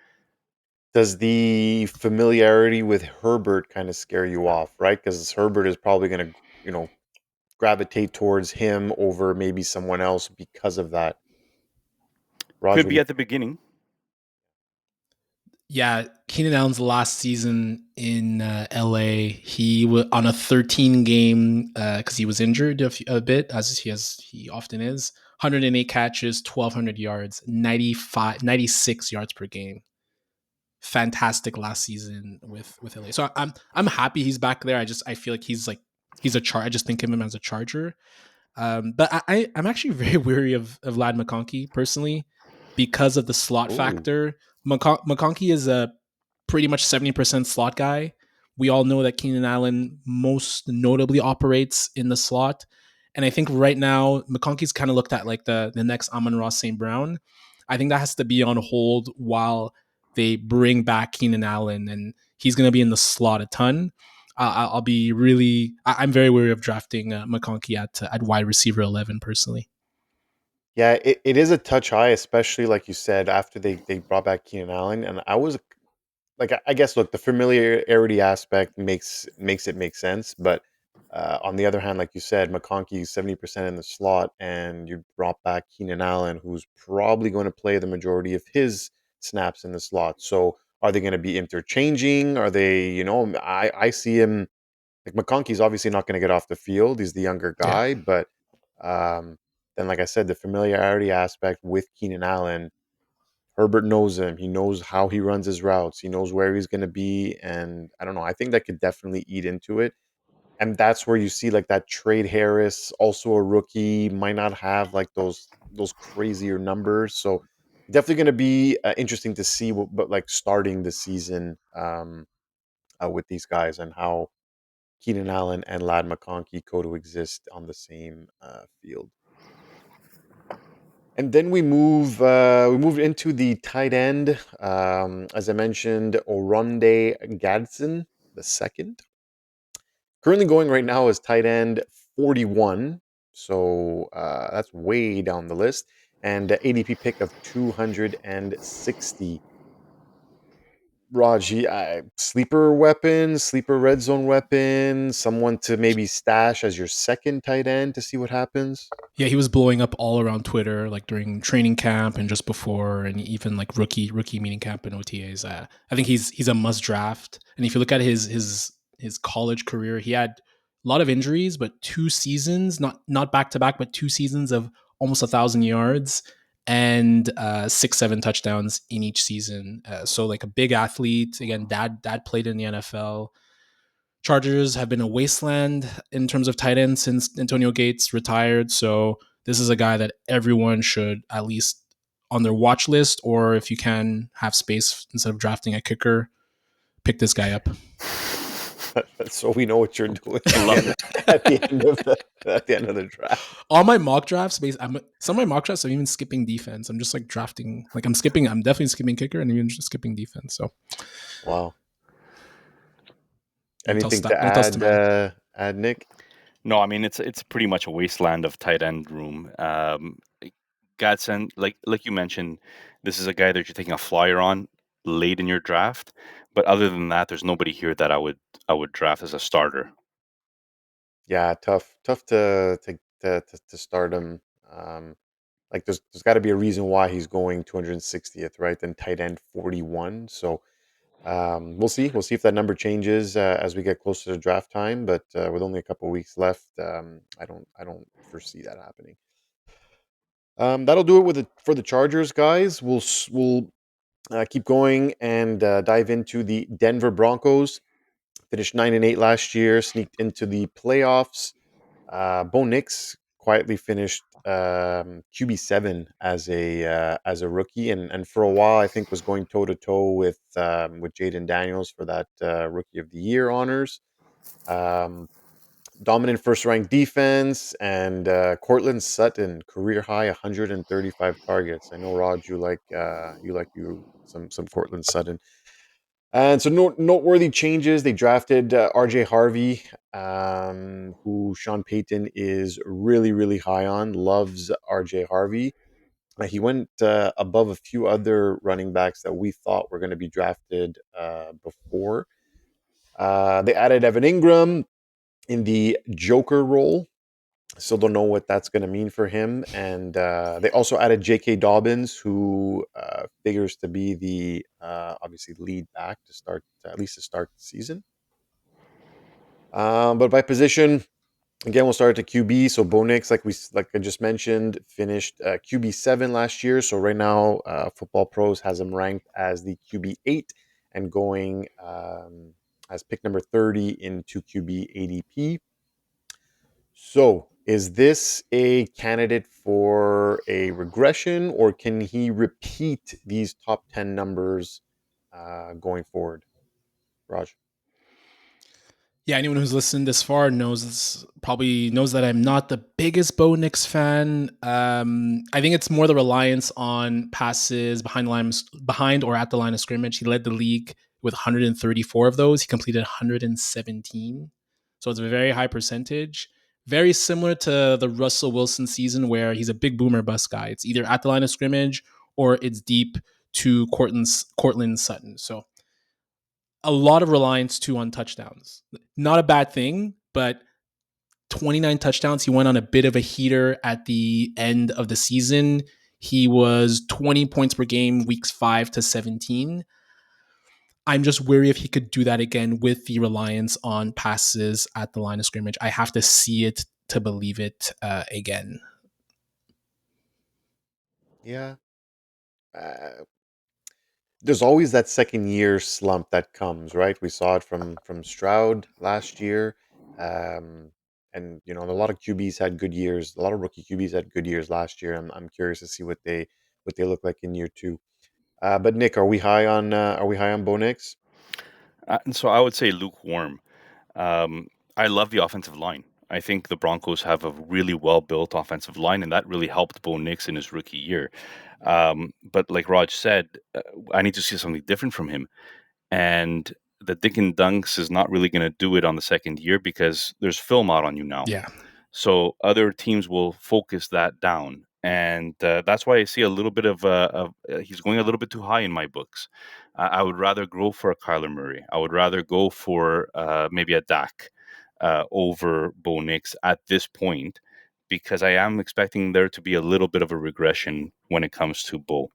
Does the familiarity with Herbert kind of scare you off, right? Because Herbert is probably going to, gravitate towards him over maybe someone else because of that. Raj, Could what do be you at the beginning. Yeah, Keenan Allen's last season in LA, he was on a 13 game because he was injured a bit, as he often is. 108 catches, 1,200 yards, 96 yards per game. Fantastic last season with LA. So I'm happy he's back there. I feel like he's a I just think of him as a Charger. But I'm actually very weary of Lad McConkey personally because of the slot Ooh. factor. McConkey is a pretty much 70% slot guy. We all know that Keenan Allen most notably operates in the slot. And I think right now, McConkey's kind of looked at like the next Amon-Ra St. Brown. I think that has to be on hold while they bring back Keenan Allen, and he's going to be in the slot a ton. I'll be really. I'm very wary of drafting McConkey at wide receiver 11 personally. Yeah, it is a touch high, especially like you said, after they brought back Keenan Allen. And I was like, I guess, look, the familiarity aspect makes it make sense. But on the other hand, like you said, McConkey's 70% in the slot, and you brought back Keenan Allen, who's probably going to play the majority of his snaps in the slot. So are they going to be interchanging? Are they, I see him like McConkey's obviously not going to get off the field. He's the younger Yeah. guy, but um, then, like I said, the familiarity aspect with Keenan Allen, Herbert knows him. He knows how he runs his routes. He knows where he's going to be, and I don't know. I think that could definitely eat into it, and that's where you see like that trade Harris, also a rookie, might not have like those crazier numbers. So definitely going to be interesting to see but like starting the season with these guys and how Keenan Allen and Lad McConkey coexist on the same field. And then we moved into the tight end. As I mentioned, Oronde Gadsden the second. Currently going right now is tight end 41. So that's way down the list. And ADP pick of 260. Raji, sleeper weapon, sleeper red zone weapon, someone to maybe stash as your second tight end to see what happens. Yeah, he was blowing up all around Twitter, like during training camp and just before, and even like rookie meeting camp and OTAs. I think he's a must draft. And if you look at his college career, he had a lot of injuries, but 2 seasons, not back to back, but 2 seasons of almost 1,000 yards and 6-7 touchdowns in each season. So like a big athlete. Again, dad played in the NFL. Chargers have been a wasteland in terms of tight ends since Antonio Gates retired. So this is a guy that everyone should at least on their watch list, or if you can have space instead of drafting a kicker, pick this guy up. So we know what you're doing Love it. at the end of the draft. All my mock drafts, some of my mock drafts, I'm even skipping defense. I'm just like drafting, like I'm definitely skipping kicker and even just skipping defense. So Wow. no tell, Anything to no tell add, schematic. Nick? No, I mean it's pretty much a wasteland of tight end room. Gadsden, like you mentioned, this is a guy that you're taking a flyer on late in your draft. But other than that, there's nobody here that I would draft as a starter. Yeah, tough to start him. Like there's got to be a reason why he's going 260th, right? Then tight end 41. So we'll see. We'll see if that number changes as we get closer to draft time. But with only a couple weeks left, I don't foresee that happening. That'll do it for the Chargers, guys. We'll keep going and dive into the Denver Broncos. Finished 9-8 last year, sneaked into the playoffs. Bo Nix quietly finished QB7 as a rookie, and for a while I think was going toe to toe with Jaden Daniels for that Rookie of the Year honors. Dominant first ranked defense, and Cortland Sutton career high 135 targets. I know, Rod, you some Cortland Sutton. And so noteworthy changes. They drafted RJ Harvey, who Sean Payton is really, really high on, loves RJ Harvey. He went above a few other running backs that we thought were going to be drafted before. They added Evan Ingram in the Joker role. Still don't know what that's going to mean for him. And they also added J.K. Dobbins, who figures to be the obviously lead back to start at least to start the season. But by position, again, we'll start at QB. So Bo Nix, like I just mentioned, finished QB7 last year. So right now, Football Pros has him ranked as the QB8 and going as pick number 30 into QB ADP. So, is this a candidate for a regression, or can he repeat these top 10 numbers going forward, Raj? Yeah, anyone who's listened this far probably knows that I'm not the biggest Bo Nix fan. I think it's more the reliance on passes behind or at the line of scrimmage. He led the league with 134 of those. He completed 117, so it's a very high percentage. Very similar to the Russell Wilson season, where he's a big boomer bust guy. It's either at the line of scrimmage or it's deep to Cortland Sutton. So a lot of reliance too on touchdowns. Not a bad thing, but 29 touchdowns. He went on a bit of a heater at the end of the season. He was 20 points per game, weeks 5 to 17. I'm just wary if he could do that again with the reliance on passes at the line of scrimmage. I have to see it to believe it again. Yeah. Uh, there's always that second year slump that comes, right? We saw it from Stroud last year. Um, and a lot of QBs had good years. A lot of rookie QBs had good years last year. I'm curious to see what they look like in year two. But Nick, are we high on Bo Nix? And so I would say lukewarm. I love the offensive line. I think the Broncos have a really well built offensive line, and that really helped Bo Nix in his rookie year. But like Raj said, I need to see something different from him. And the Dick and Dunks is not really going to do it on the second year because there's film out on you now. Yeah. So other teams will focus that down. And that's why I see a little bit he's going a little bit too high in my books. I would rather go for a Kyler Murray. I would rather go for maybe a Dak over Bo Nix at this point because I am expecting there to be a little bit of a regression when it comes to Bo.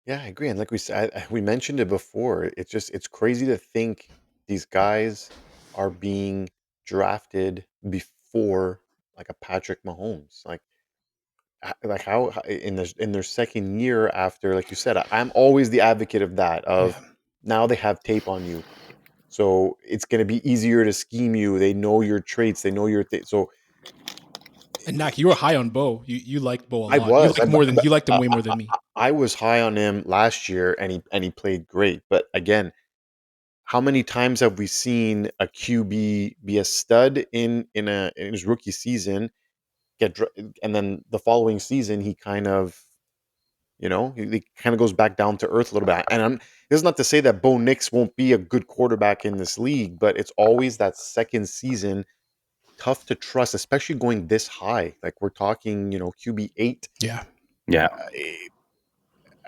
Yeah, I agree. And like we said, we mentioned it before. It's crazy to think these guys are being drafted before like a Patrick Mahomes. Like how in their second year after, like you said, I'm always the advocate of that. Of Yeah. now they have tape on you, so it's going to be easier to scheme you. They know your traits. They know your so And Nacc, you were high on Bo. You liked Bo a I lot. was. You liked him way more than me. I was high on him last year, and he played great. But again, how many times have we seen a QB be a stud in his rookie season, and then the following season he kind of, he kind of goes back down to earth a little bit. And this is not to say that Bo Nix won't be a good quarterback in this league, but it's always that second season tough to trust, especially going this high. Like we're talking, QB 8. Yeah. Yeah.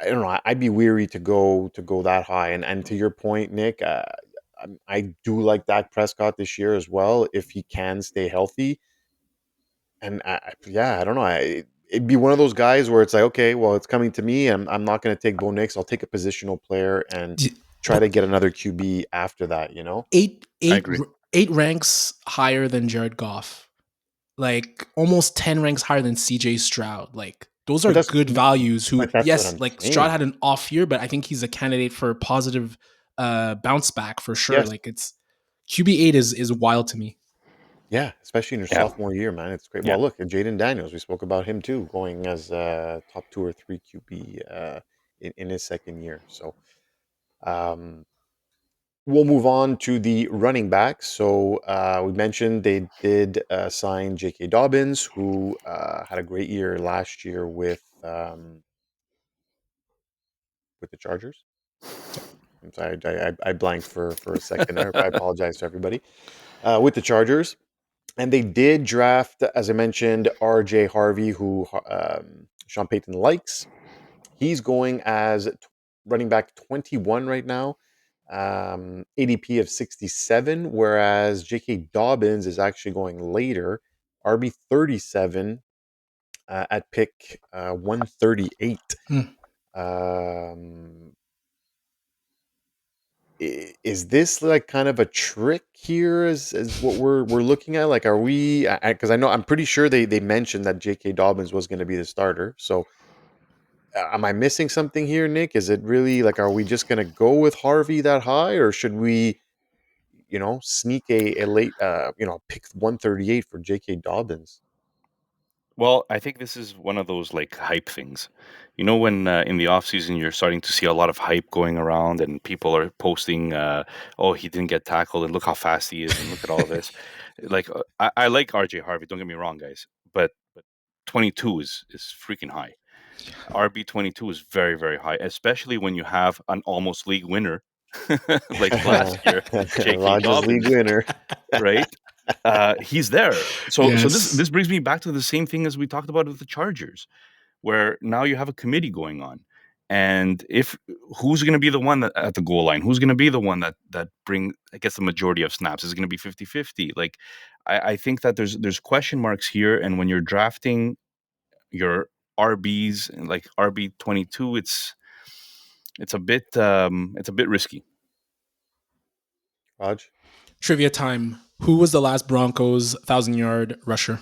I don't know. I'd be weary to go that high. And to your point, Nick, I do like Dak Prescott this year as well if he can stay healthy. And yeah, I don't know. It'd be one of those guys where it's like, okay, well, it's coming to me. I'm not going to take Bo Nix. I'll take a positional player and try to get another QB after that. Eight, I eight, agree. eight ranks higher than Jared Goff. Like almost 10 ranks higher than CJ Stroud. Like those are But that's good values who, but that's what yes, I'm like Stroud saying. had an off year, but I think he's a candidate for positive bounce back for sure. Yes. Like it's QB8 is wild to me. Yeah, especially in your Yeah. sophomore year, man. It's great. Yeah. Well, look, Jaden Daniels, we spoke about him too, going as top 2 or 3 QB in his second year. So um, we'll move on to the running backs. So we mentioned they did sign J.K. Dobbins, who had a great year last year with the Chargers. I'm sorry, I blanked for a second there. I apologize to everybody. With the Chargers. And they did draft, as I mentioned, R.J. Harvey, who Sean Payton likes. He's going as running back 21 right now, ADP of 67, whereas J.K. Dobbins is actually going later, RB 37 at pick 138. Hmm. Is this like kind of a trick here as what we're looking at? Like, are we, because I know I'm pretty sure they mentioned that J.K. Dobbins was going to be the starter. So am I missing something here, Nick? Is it really like, are we just going to go with Harvey that high, or should we, sneak a late, pick 138 for J.K. Dobbins? Well, I think this is one of those like hype things. You know, when in the off season you're starting to see a lot of hype going around, and people are posting, "Oh, he didn't get tackled, and look how fast he is, and look at all of this." Like, I like RJ Harvey. Don't get me wrong, guys, but 22 is freaking high. RB 22 is very very high, especially when you have an almost league winner like last year, J.K. Rogers League Dobbins, winner. right? He's there. So this Yes. this brings me back to the same thing as we talked about with the Chargers, where now you have a committee going on, and if who's going to be the one that at the goal line, who's going to be the one that gets the majority of snaps, is it going to be 50-50? Like I think that there's question marks here, and when you're drafting your RBs like RB 22, it's a bit risky. Raj, Trivia time. Who was the last Broncos 1,000-yard rusher?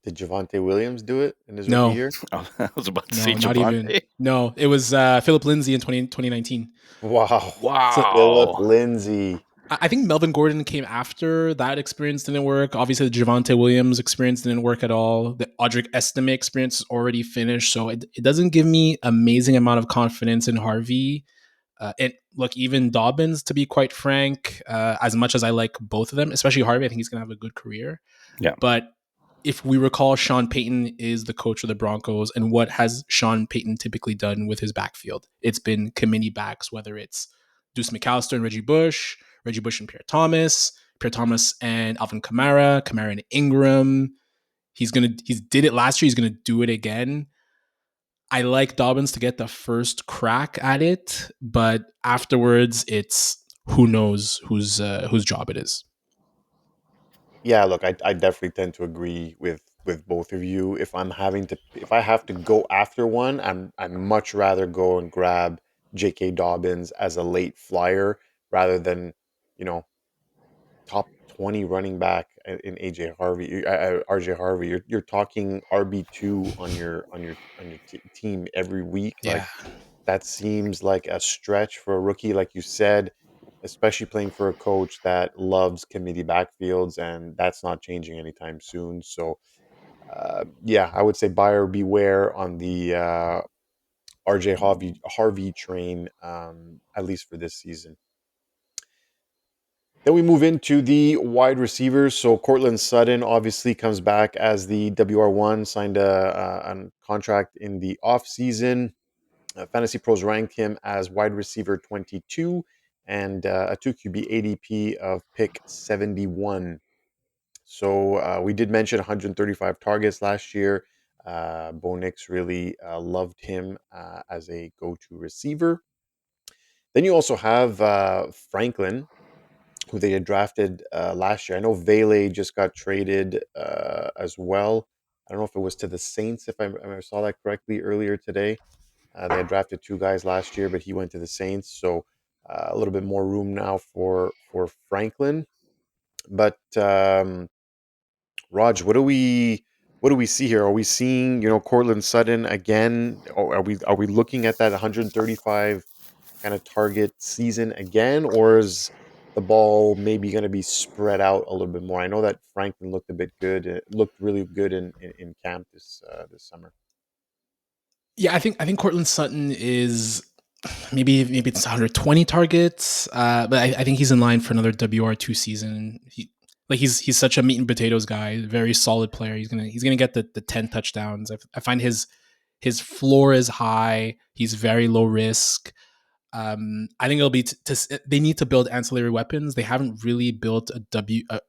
did Javonte Williams do it in his rookie No, year? I was about to say no, not even. Javante. No, it was Philip Lindsay in 2019. Wow. So Philip Wow. Lindsay. I think Melvin Gordon came after that experience didn't work. Obviously, the Javonte Williams experience didn't work at all. The Audric Estime experience is already finished. So it doesn't give me amazing amount of confidence in Harvey. And look, even Dobbins, to be quite frank, as much as I like both of them, especially Harvey, I think he's going to have a good career. Yeah. But if we recall, Sean Payton is the coach of the Broncos. And what has Sean Payton typically done with his backfield? It's been committee backs, whether it's Deuce McAllister and Reggie Bush and Pierre Thomas and Alvin Kamara and Ingram. He did it last year. He's gonna do it again. I like Dobbins to get the first crack at it, but afterwards, it's who knows whose job it is. Yeah, look, I definitely tend to agree with both of you. If I have to go after one, I'd much rather go and grab J.K. Dobbins as a late flyer rather than, you know, top 20 running back in AJ Harvey, RJ Harvey. You're talking RB2 on your team every week. Yeah, Like that seems like a stretch for a rookie, like you said, especially playing for a coach that loves committee backfields, and that's not changing anytime soon. So, yeah, I would say buyer beware RJ Harvey train, at least for this season. Then we move into the wide receivers. So Cortland Sutton obviously comes back as the WR1, signed a contract in the offseason. Fantasy Pros ranked him as wide receiver 22 and a 2 QB ADP of pick 71. So we did mention 135 targets last year. Bo Nix really loved him as a go-to receiver. Then you also have Franklin, who they had drafted last year. I know Vele just got traded as well. I don't know if it was to the Saints, if I saw that correctly earlier today. They had drafted two guys last year, but he went to the Saints. So a little bit more room now for Franklin. But Raj, what do we see here? Are we seeing Cortland Sutton again? Or are we looking at that 135 kind of target season again, or is the ball maybe going to be spread out a little bit more? I know that Franklin looked a bit good. It looked really good in camp this summer. Yeah, I think Cortland Sutton is maybe it's 120 targets, but I think he's in line for another WR2 season. He's such a meat and potatoes guy, very solid player. He's gonna get the 10 touchdowns. I find his floor is high. He's very low risk. I think it'll be they need to build ancillary weapons. They haven't really built a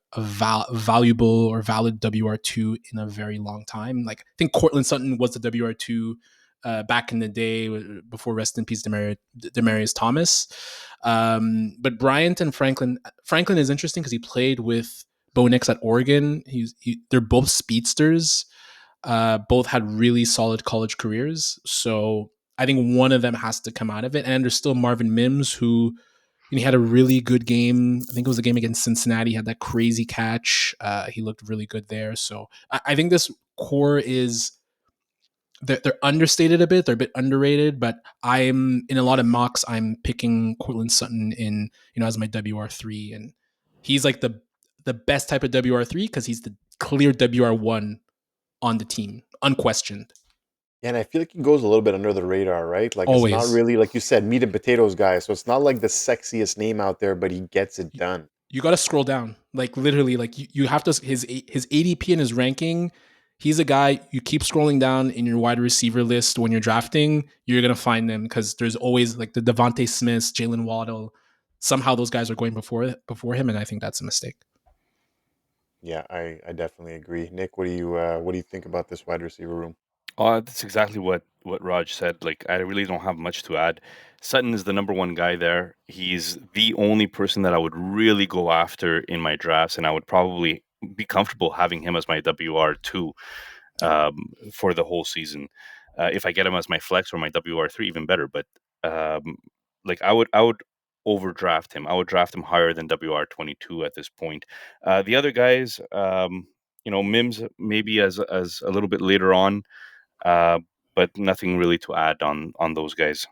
valuable or valid WR2 in a very long time. Like, I think Cortland Sutton was the WR2 back in the day before, rest in peace, Demarius Thomas. But Bryant and Franklin is interesting because he played with Bo Nix at Oregon. They're both speedsters. Both had really solid college careers. So I think one of them has to come out of it. And there's still Marvin Mims, who he had a really good game. I think it was a game against Cincinnati. He had that crazy catch. He looked really good there. So I think this core is they're understated a bit. They're a bit underrated. But I'm in a lot of mocks. I'm picking Cortland Sutton in as my WR3, and he's like the best type of WR3 because he's the clear WR1 on the team, unquestioned. Yeah, and I feel like he goes a little bit under the radar, right? Like it's not Always. really like you said, meat and potatoes guy. So it's not like the sexiest name out there, but he gets it done. You got to scroll down, like literally, like you have to his ADP and his ranking. He's a guy you keep scrolling down in your wide receiver list when you're drafting. You're gonna find them because there's always like the Devontae Smiths, Jalen Waddle. Somehow those guys are going before him, and I think that's a mistake. Yeah, I definitely agree. Nick, what do you think about this wide receiver room? That's exactly what Raj said. Like, I really don't have much to add. Sutton is the number one guy there. He's the only person that I would really go after in my drafts, and I would probably be comfortable having him as my WR2 for the whole season. If I get him as my flex or my WR3, even better. But um, like, I would overdraft him. I would draft him higher than WR22 at this point. The other guys, Mims maybe as a little bit later on, uh, but nothing really to add on those guys.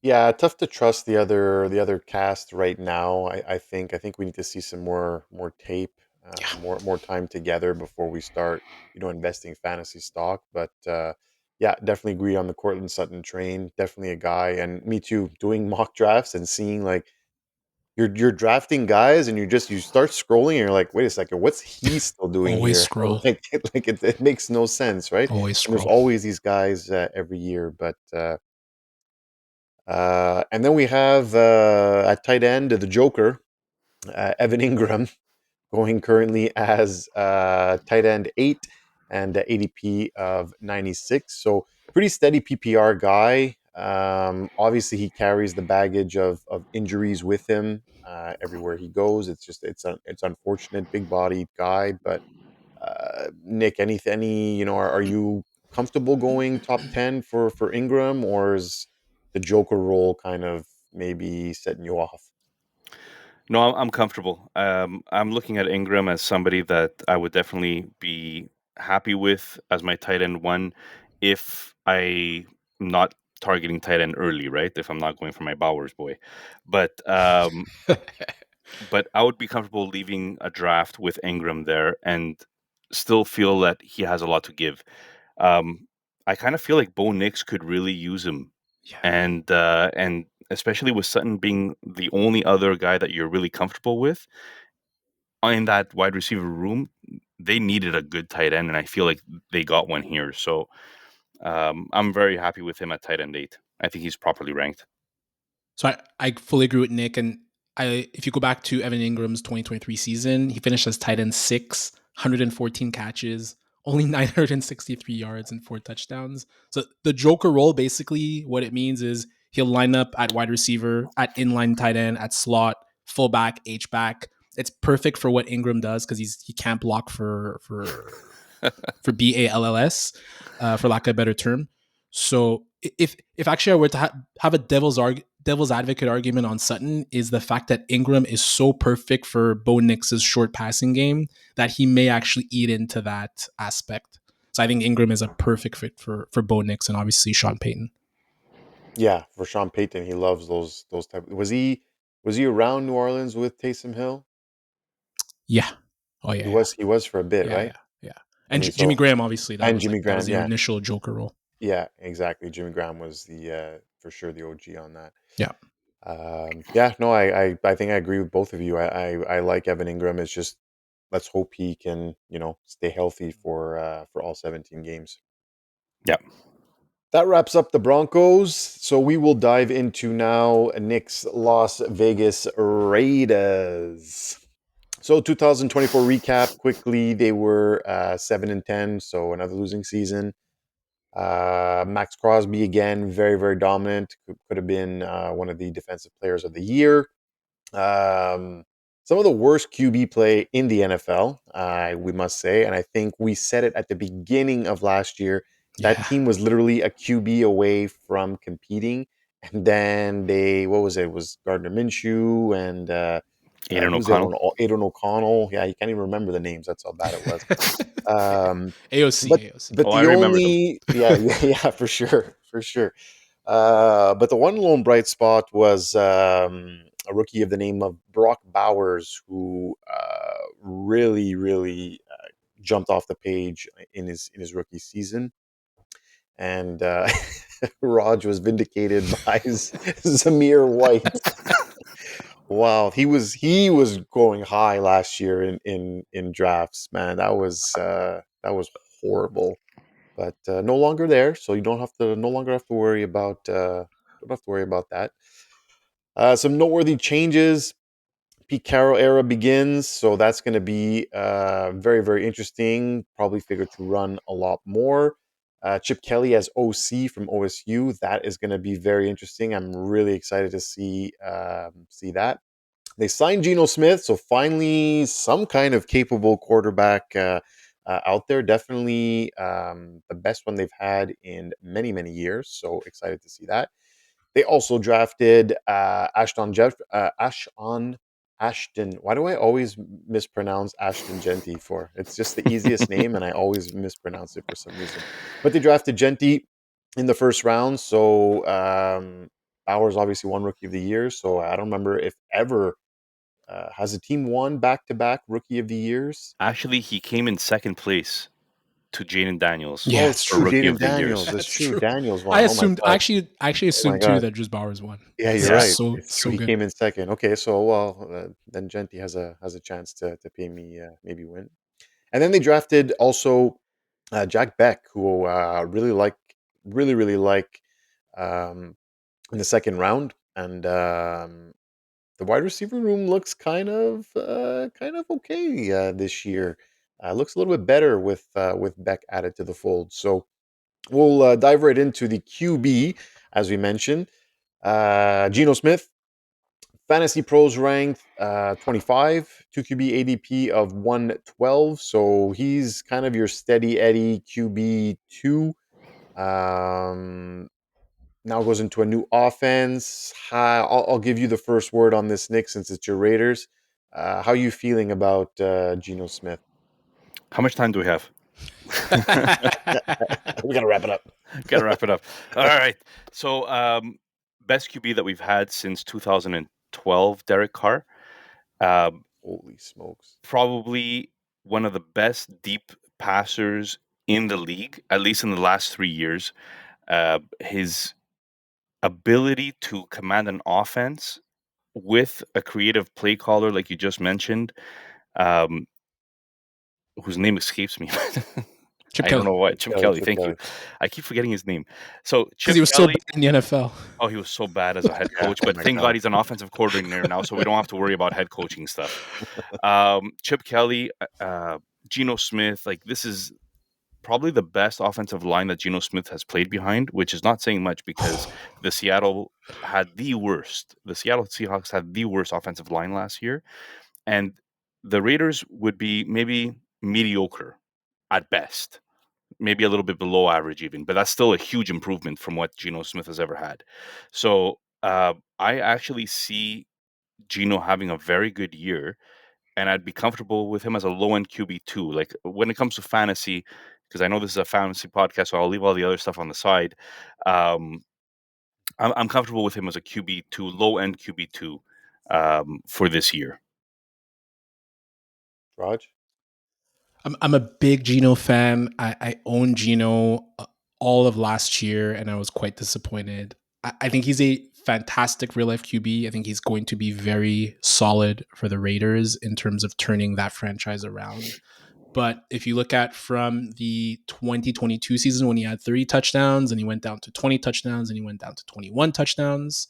Yeah, tough to trust the other cast right now. I think we need to see some more tape, Yeah. more time together before we start, investing fantasy stock. But yeah, definitely agree on the Cortland Sutton train. Definitely a guy, and me too. Doing mock drafts and seeing like you're drafting guys, and you start scrolling, and you're like, wait a second, what's he still doing Always here? scroll. It makes no sense, right? Always And there's scroll. always these guys every year, but. And then we have at tight end the Joker, Evan Ingram, going currently as tight end 8 and ADP of 96. So pretty steady PPR guy. Obviously, he carries the baggage of injuries with him everywhere he goes. It's unfortunate, big bodied guy. But Nick, any are you comfortable going top 10 for Ingram, or is the Joker role kind of maybe setting you off? No, I'm comfortable. I'm looking at Ingram as somebody that I would definitely be happy with as my tight end one if I'm not targeting tight end early, right? If I'm not going for my Bowers boy. But but I would be comfortable leaving a draft with Ingram there and still feel that he has a lot to give. Um, I kind of feel like Bo Nix could really use him, and especially with Sutton being the only other guy that you're really comfortable with in that wide receiver room, they needed a good tight end, and I feel like they got one here. So I'm very happy with him at tight end 8. I think he's properly ranked. So I fully agree with Nick. And if you go back to Evan Ingram's 2023 season, he finished as tight end 6, 114 catches, only 963 yards and 4 touchdowns. So the Joker role, basically, what it means is he'll line up at wide receiver, at inline tight end, at slot, fullback, H back. It's perfect for what Ingram does because he can't block for BALLS, for lack of a better term. So if actually I were to have a devil's advocate argument on Sutton, is the fact that Ingram is so perfect for Bo Nix's short passing game that he may actually eat into that aspect. So I think Ingram is a perfect fit for Bo Nix and obviously Sean Payton. Yeah, for Sean Payton, he loves those type. Was he around New Orleans with Taysom Hill? Yeah. Oh yeah. He was for a bit, right? Yeah. I And mean, Jimmy so Graham, obviously, that and was Jimmy Graham, the yeah, initial Joker role. yeah, exactly. Jimmy Graham was the for sure the OG on that. Yeah. Yeah, no, I think I agree with both of you. I like Evan Ingram. It's just let's hope he can stay healthy for all 17 games. Yeah. That wraps up the Broncos. So we will dive into now Nick's Las Vegas Raiders. So 2024 recap quickly. They were 7-10, so another losing season. Max Crosby again, very very dominant. Could have been one of the defensive players of the year. Some of the worst QB play in the NFL, we must say, and I think we said it at the beginning of last year. That Yeah. team was literally a QB away from competing, and then what was it? It was Gardner Minshew and Aiden who's the other O'Connell. one? Aiden O'Connell. Yeah, you can't even remember the names. That's how bad it was. AOC. But I the remember them. only yeah, for sure, for sure. But the one lone bright spot was a rookie of the name of Brock Bowers, who really, really jumped off the page in his rookie season. And Raj was vindicated by Zamir White. Wow, he was going high last year in drafts. Man, that was horrible. But no longer there, so you no longer have to worry about that. Some noteworthy changes. Pete Carroll era begins, so that's going to be very very interesting. Probably figure to run a lot more. Chip Kelly as OC from OSU, that is going to be very interesting. I'm really excited to see that. They signed Geno Smith, so finally some kind of capable quarterback out there. Definitely the best one they've had in many, many years. So excited to see that. They also drafted Ashton. Why do I always mispronounce Ashton Jeanty for? It's just the easiest name, and I always mispronounce it for some reason. But they drafted Jeanty in the first round. So Bowers obviously won Rookie of the Year. So I don't remember if ever has a team won back-to-back Rookie of the Years. Actually, he came in second place to Jaden Daniels Yeah, It's for true. Rookie Jaden of the Daniels. Years. That's that's true. true. Daniels won. I Oh my assumed god. actually Oh my assumed too god. that just Bowers won. Yeah, you're He's Yeah. right. just so It's true. so He good. came in second. Okay, so then Jeanty has a chance to pay me maybe win. And then they drafted also Jack Beck, who really like um, in the second round, and the wide receiver room looks kind of okay this year. Looks a little bit better with Beck added to the fold. So we'll dive right into the QB as we mentioned. Geno Smith, Fantasy Pros ranked 25, 2QB ADP of 112. So he's kind of your steady Eddie QB2. Now goes into a new offense. I'll give you the first word on this, Nick, since it's your Raiders. How are you feeling about Geno Smith? How much time do we have? We got to wrap it up. Gotta wrap it up. All right. So, best QB that we've had since 2012, Derek Carr. Holy smokes. Probably one of the best deep passers in the league, at least in the last 3 years. His ability to command an offense with a creative play caller, like you just mentioned, um, whose name escapes me. Chip I don't Kelly, know why. Chip Kelly, Chip thank you. Kelly. I keep forgetting his name. So because Chip he was so Kelly, bad in the NFL. oh, he was so bad as a head Yeah, coach, oh but my thank God god. he's an offensive coordinator now, so we don't have to worry about head coaching stuff. Chip Kelly, Geno Smith, like this is probably the best offensive line that Geno Smith has played behind, which is not saying much because the Seattle The Seattle Seahawks had the worst offensive line last year, and the Raiders would be maybe mediocre at best, maybe a little bit below average even, but that's still a huge improvement from what Geno Smith has ever had. So I actually see Geno having a very good year, and I'd be comfortable with him as a low end QB two. Like when it comes to fantasy, because I know this is a fantasy podcast, so I'll leave all the other stuff on the side. Um, I'm comfortable with him as a QB two, low end QB two for this year. Raj? I'm a big Geno fan. I own Geno all of last year, and I was quite disappointed. I think he's a fantastic real life QB. I think he's going to be very solid for the Raiders in terms of turning that franchise around. But if you look at from the 2022 season when he had 30 touchdowns and he went down to 20 touchdowns and he went down to 21 touchdowns,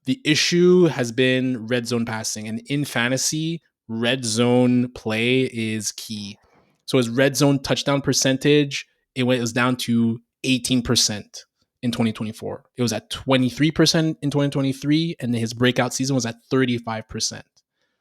the issue has been red zone passing. And in fantasy, red zone play is key. So his red zone touchdown percentage, it was down to 18% in 2024. It was at 23% in 2023, and his breakout season was at 35%.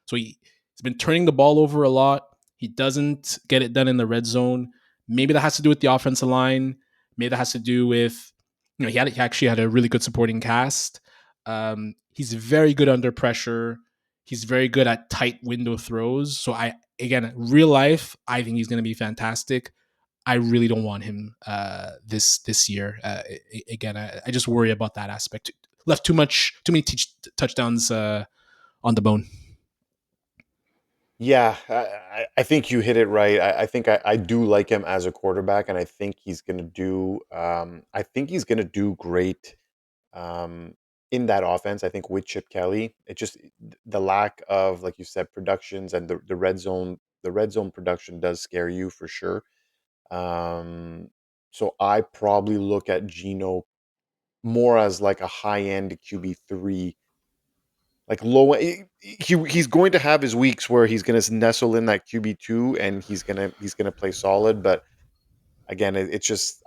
So he's been turning the ball over a lot. He doesn't get it done in the red zone. Maybe that has to do with the offensive line. Maybe that has to do with, he actually had a really good supporting cast. He's very good under pressure. He's very good at tight window throws. So again, real life, I think he's going to be fantastic. I really don't want him this year. Again, I just worry about that aspect. Left too many touchdowns on the bone. Yeah, I think you hit it right. I think I do like him as a quarterback, and I think he's gonna do. I think he's gonna do great um, in that offense. I think with Chip Kelly, it just the lack of, like you said, productions and the red zone. The red zone production does scare you for sure. Um, so I probably look at Geno more as like a high end QB3, like low. He's going to have his weeks where he's going to nestle in that QB2 and he's gonna play solid. But again, it's just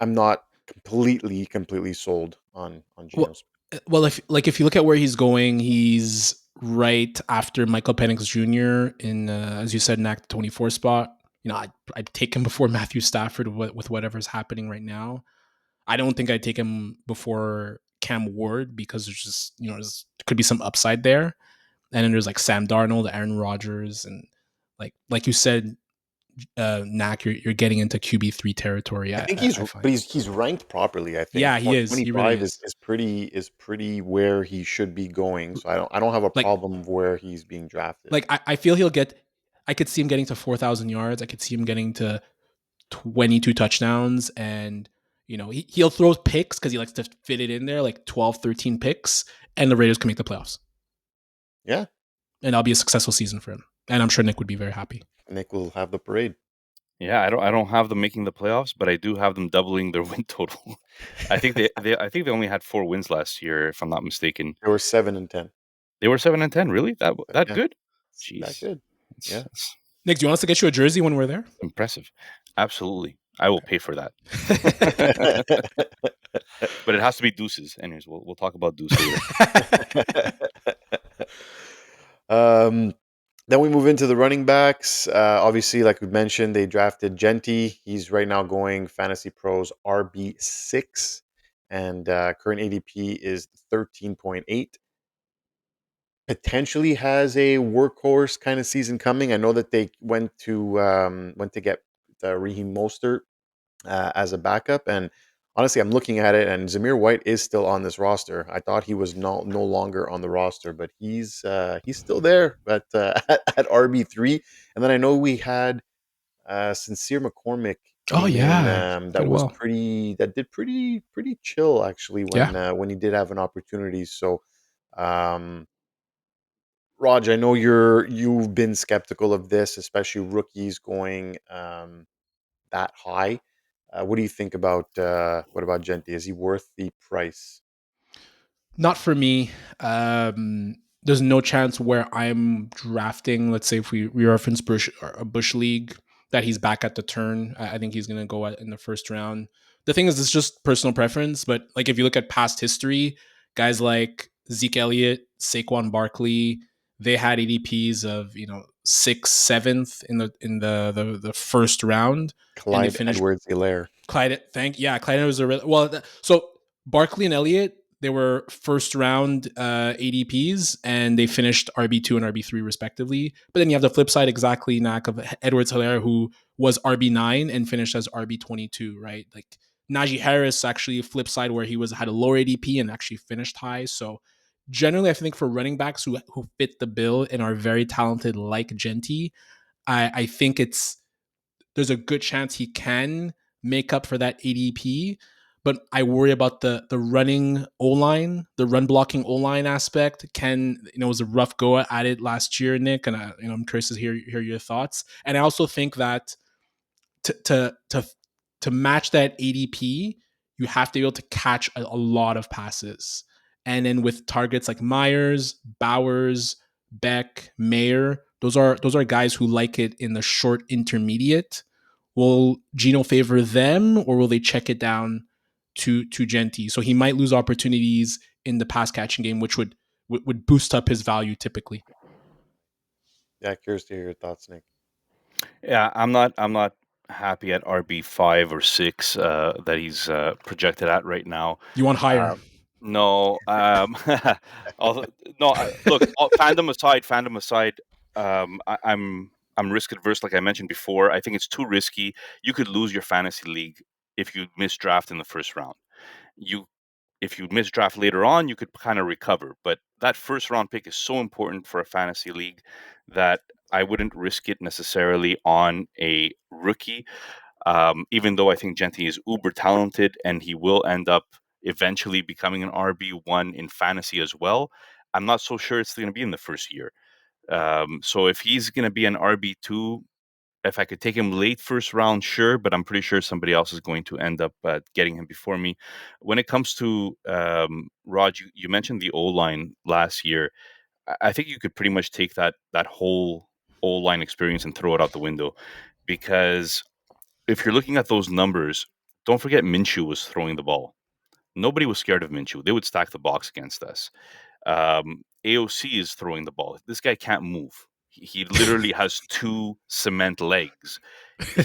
I'm not completely sold on Well, Geno's. if you look at where he's going, he's right after Michael Penix Jr. in, as you said, Nacc 24 spot. I'd take him before Matthew Stafford with whatever's happening right now. I don't think I'd take him before Cam Ward because there's just there could be some upside there. And then there's like Sam Darnold, Aaron Rodgers, and like you said, Nacc, you're getting into QB3 territory. I think I but find. he's ranked properly. I think Yeah, he is. He really 25 is. is pretty where he should be going. So I don't have a Like problem where he's being drafted. I feel he'll get. I could see him getting to 4,000 yards. I could see him getting to 22 touchdowns, and he'll throw picks because he likes to fit it in there, like 12, 13 picks, and the Raiders can make the playoffs. Yeah, And that'll be a successful season for him. And I'm sure Nick would be very happy. Nick will have the parade. Yeah, I don't have them making the playoffs, but I do have them doubling their win total. I think they only had 4 wins last year, if I'm not mistaken. They were 7-10. They were 7-10. Really? That Yeah, good? it's that Jeez, good. Yeah. it's Nick, do you want us to get you a jersey when we're there? impressive. Absolutely, I will pay for that. But it has to be deuces. Anyways, we'll talk about deuce later. um, then we move into the running backs. Obviously, like we mentioned, they drafted Jeanty. He's right now going Fantasy Pros RB6, and current ADP is 13.8. Potentially has a workhorse kind of season coming. I know that they went to get Raheem Mostert as a backup, and honestly, I'm looking at it, and Zamir White is still on this roster. I thought he was no longer on the roster, but he's still there at at RB3. And then I know we had Sincere McCormick Oh came in. yeah, played well. That did pretty chill actually Yeah, when he did have an opportunity. So, um, Raj, I know you've been skeptical of this, especially rookies going that high. What do you think about what about Jeanty? Is he worth the price? not for me. There's no chance where I'm drafting. Let's say if we reference Bush League, that he's back at the turn. I think he's going to go in the first round. The thing is, it's just personal preference. But like if you look at past history, guys like Zeke Elliott, Saquon Barkley, they had ADPs of sixth, seventh in the first round, and they Clyde finished Edwards-Helaire. Clyde was a so Barkley and Elliott, they were first round ADPs and they finished RB2 and RB3 respectively. But then you have the flip side exactly, Nacc, of Edwards Hilaire, who was RB9 and finished as RB22, right? Like Najee Harris actually flip side where he had a lower ADP and actually finished high. So generally I think for running backs who fit the bill and are very talented like Jeanty, I think there's a good chance he can make up for that ADP. But I worry about the running O line, the run blocking O line aspect. It was a rough go at it last year, Nick, and I'm curious to hear your thoughts. And I also think that to to to to match that ADP, you have to be able to catch a lot of passes. And then with targets like Myers, Bowers, Beck, Mayer, those are guys who like it in the short intermediate. Will Geno favor them, or will they check it down to Jeanty? So he might lose opportunities in the pass catching game, which would boost up his value typically. Yeah, curious to hear your thoughts, Nick. Yeah, I'm not happy at RB5 or 6 that he's projected at right now. You want higher? No, although, no. Look, fandom aside, I'm risk adverse, like I mentioned before. I think it's too risky. You could lose your fantasy league if you miss draft in the first round. You If you miss draft later on, you could kind of recover. But that first round pick is so important for a fantasy league that I wouldn't risk it necessarily on a rookie. Even though I think Jeanty is uber talented and he will end up eventually becoming an RB1 in fantasy as well, I'm not so sure it's going to be in the first year. So if he's going to be an RB2, if I could take him late first round, sure, but I'm pretty sure somebody else is going to end up getting him before me. When it comes to Rod, you mentioned the O line last year. I think you could pretty much take that whole O line experience and throw it out the window, because if you're looking at those numbers, don't forget Minshew was throwing the ball. Nobody was scared of Minshew. They would stack the box against us. AOC is throwing the ball. This guy can't move. He literally has two cement legs.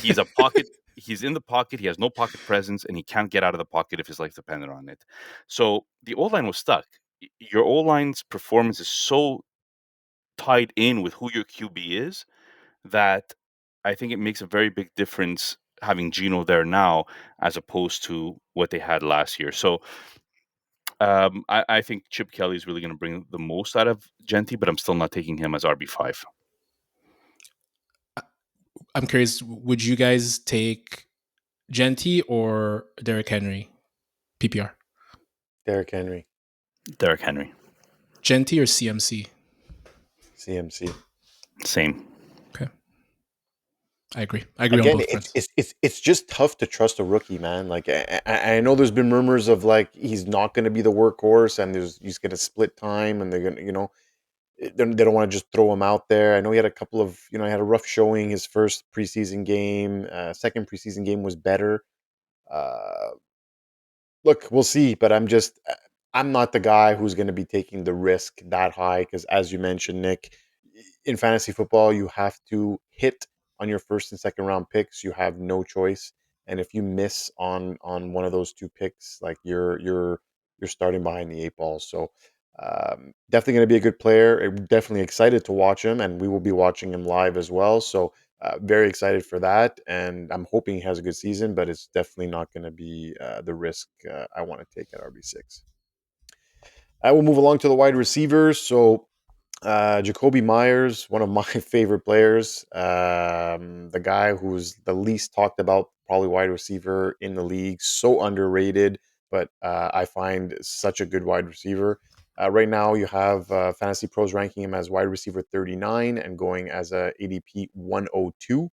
He's a pocket. He's in the pocket. He has no pocket presence, and he can't get out of the pocket if his life depended on it. So the O line was stuck. Your O line's performance is so tied in with who your QB is that I think it makes a very big difference having Geno there now as opposed to what they had last year. So I think Chip Kelly is really going to bring the most out of Jeanty, but I'm still not taking him as RB5. I'm curious, would you guys take Jeanty or Derrick Henry? PPR. Derrick Henry, Derrick Henry. Jeanty or CMC? CMC. Same. Okay. I agree on Again, both fronts. it's just tough to trust a rookie, man. Like I know there's been rumors of like he's not going to be the workhorse, and he's going to split time, and they're going to they don't want to just throw him out there. I know he had a couple of he had a rough showing his first preseason game. Second preseason game was better. Uh, Look, we'll see, but I'm not the guy who's going to be taking the risk that high because, as you mentioned, Nick, in fantasy football, you have to hit on your first and second round picks. You have no choice, and if you miss on one of those two picks, like you're starting behind the eight ball. So definitely going to be a good player. I'm definitely excited to watch him, and we will be watching him live as well. So very excited for that, and I'm hoping he has a good season. But it's definitely not going to be the risk I want to take at RB6. I will move along to the wide receivers. So Jakobi Meyers, one of my favorite players. The guy who's the least talked about, probably wide receiver in the league. So underrated, but I find such a good wide receiver. Right now, you have Fantasy Pros ranking him as wide receiver 39 and going as a ADP 102.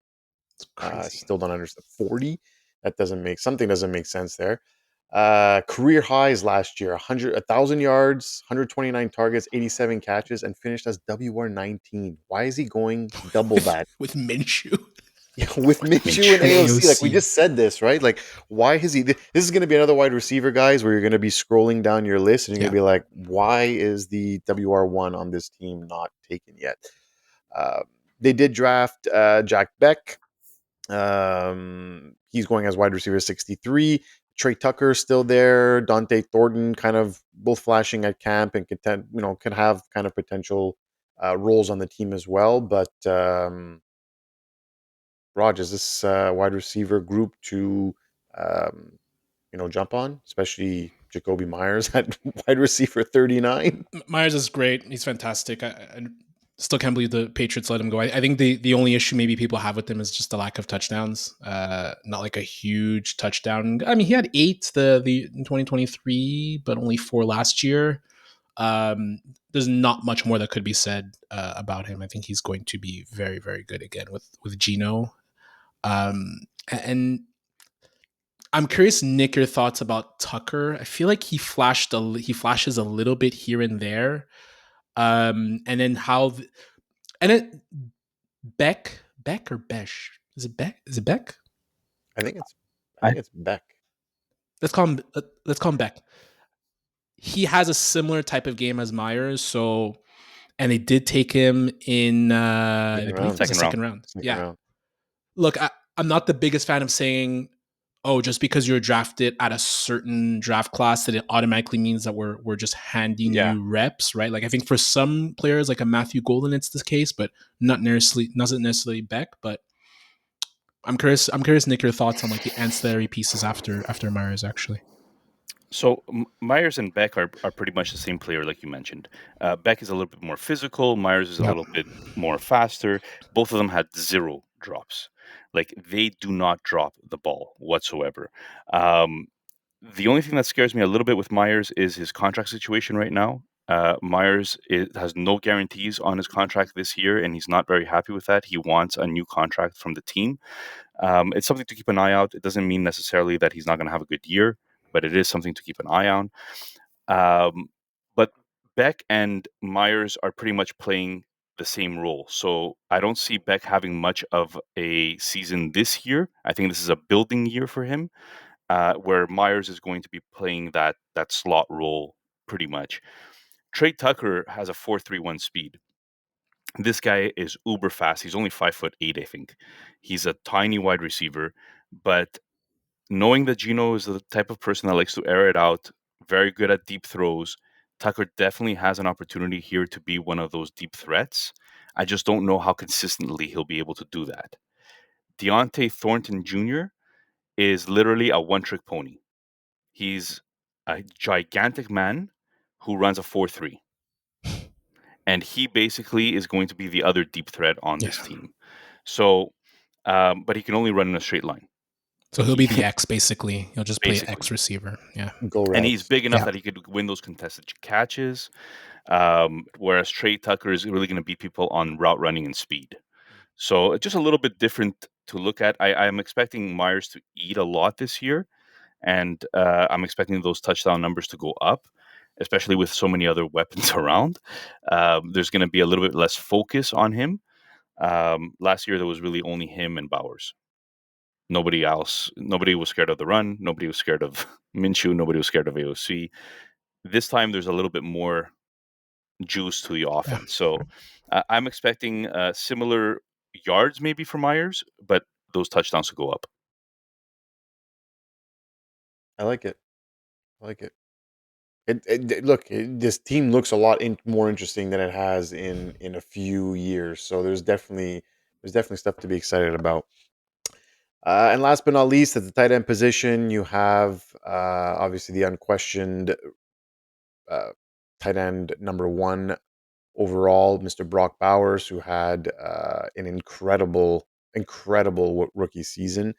It's crazy. Still don't understand 40. That doesn't make sense there. Career highs last year: 1,000 yards, 129 targets, 87 catches, and finished as WR19. Why is he going double that? with Minshew. Yeah, with Minshew and AOC, like we AOC. just said this, right? Like, why is he? This is going to be another wide receiver, guys, where you're going to be scrolling down your list and you're Yeah. going to be like, why is the WR1 on this team not taken yet? They did draft Jack Beck. He's going as wide receiver 63. Trey Tucker still there. Dante Thornton kind of both flashing at camp and can have kind of potential roles on the team as well. But Raj, is this wide receiver group to jump on, especially Jakobi Meyers at wide receiver 39? Myers is great. He's fantastic. I still can't believe the Patriots let him go. I think the only issue maybe people have with him is just the lack of touchdowns. Not like a huge touchdown. I mean, he had 8 the in 2023, but only 4 last year. There's not much more that could be said about him. I think he's going to be very, very good again with Geno. And I'm curious, Nick, your thoughts about Tucker. I feel like he flashes a little bit here and there. And then and then Beck or Besh? Is it Beck? Is it Beck? I think it's I- Beck. Let's call him Beck. He has a similar type of game as Myers, and they did take him in I believe it was the second round. Second round. Look, I'm not the biggest fan of saying, oh, just because you're drafted at a certain draft class that it automatically means that we're just handing you reps, right? Like I think for some players, like a Matthew Golden, it's the case, but not necessarily Beck. But I'm curious, Nick, your thoughts on like the ancillary pieces after Myers actually. So Myers and Beck are pretty much the same player, like you mentioned. Beck is a little bit more physical. Myers is a little bit more faster. Both of them had 0 drops. Like they do not drop the ball whatsoever. The only thing that scares me a little bit with Myers is his contract situation right now. Myers has no guarantees on his contract this year, and he's not very happy with that. He wants a new contract from the team. It's something to keep an eye out. It doesn't mean necessarily that he's not going to have a good year, but it is something to keep an eye on. But Beck and Myers are pretty much playing the same role. So I don't see Beck having much of a season this year. I think this is a building year for him, where Myers is going to be playing that slot role pretty much. Trey Tucker has a 4.31 speed. This guy is uber fast. He's only 5'8", I think. He's a tiny wide receiver, but knowing that Geno is the type of person that likes to air it out, very good at deep throws, Tucker definitely has an opportunity here to be one of those deep threats. I just don't know how consistently he'll be able to do that. Deontay Thornton Jr. is literally a one-trick pony. He's a gigantic man who runs a 4.3. And he basically is going to be the other deep threat on this team. So, but he can only run in a straight line. So he'll be the X basically. He'll just play X receiver. Yeah. And he's big enough that he could win those contested catches. Whereas Trey Tucker is really going to beat people on route running and speed. So just a little bit different to look at. I am expecting Myers to eat a lot this year. And I'm expecting those touchdown numbers to go up, especially with so many other weapons around. There's going to be a little bit less focus on him. Last year, there was really only him and Bowers. Nobody else. Nobody was scared of the run. Nobody was scared of Minshew. Nobody was scared of AOC. This time, there's a little bit more juice to the offense. So I'm expecting similar yards maybe for Myers, but those touchdowns to go up. I like it. Look, this team looks a lot more interesting than it has in a few years. So there's definitely stuff to be excited about. And last but not least, at the tight end position, you have obviously the unquestioned tight end number 1 overall, Mr. Brock Bowers, who had an incredible rookie season.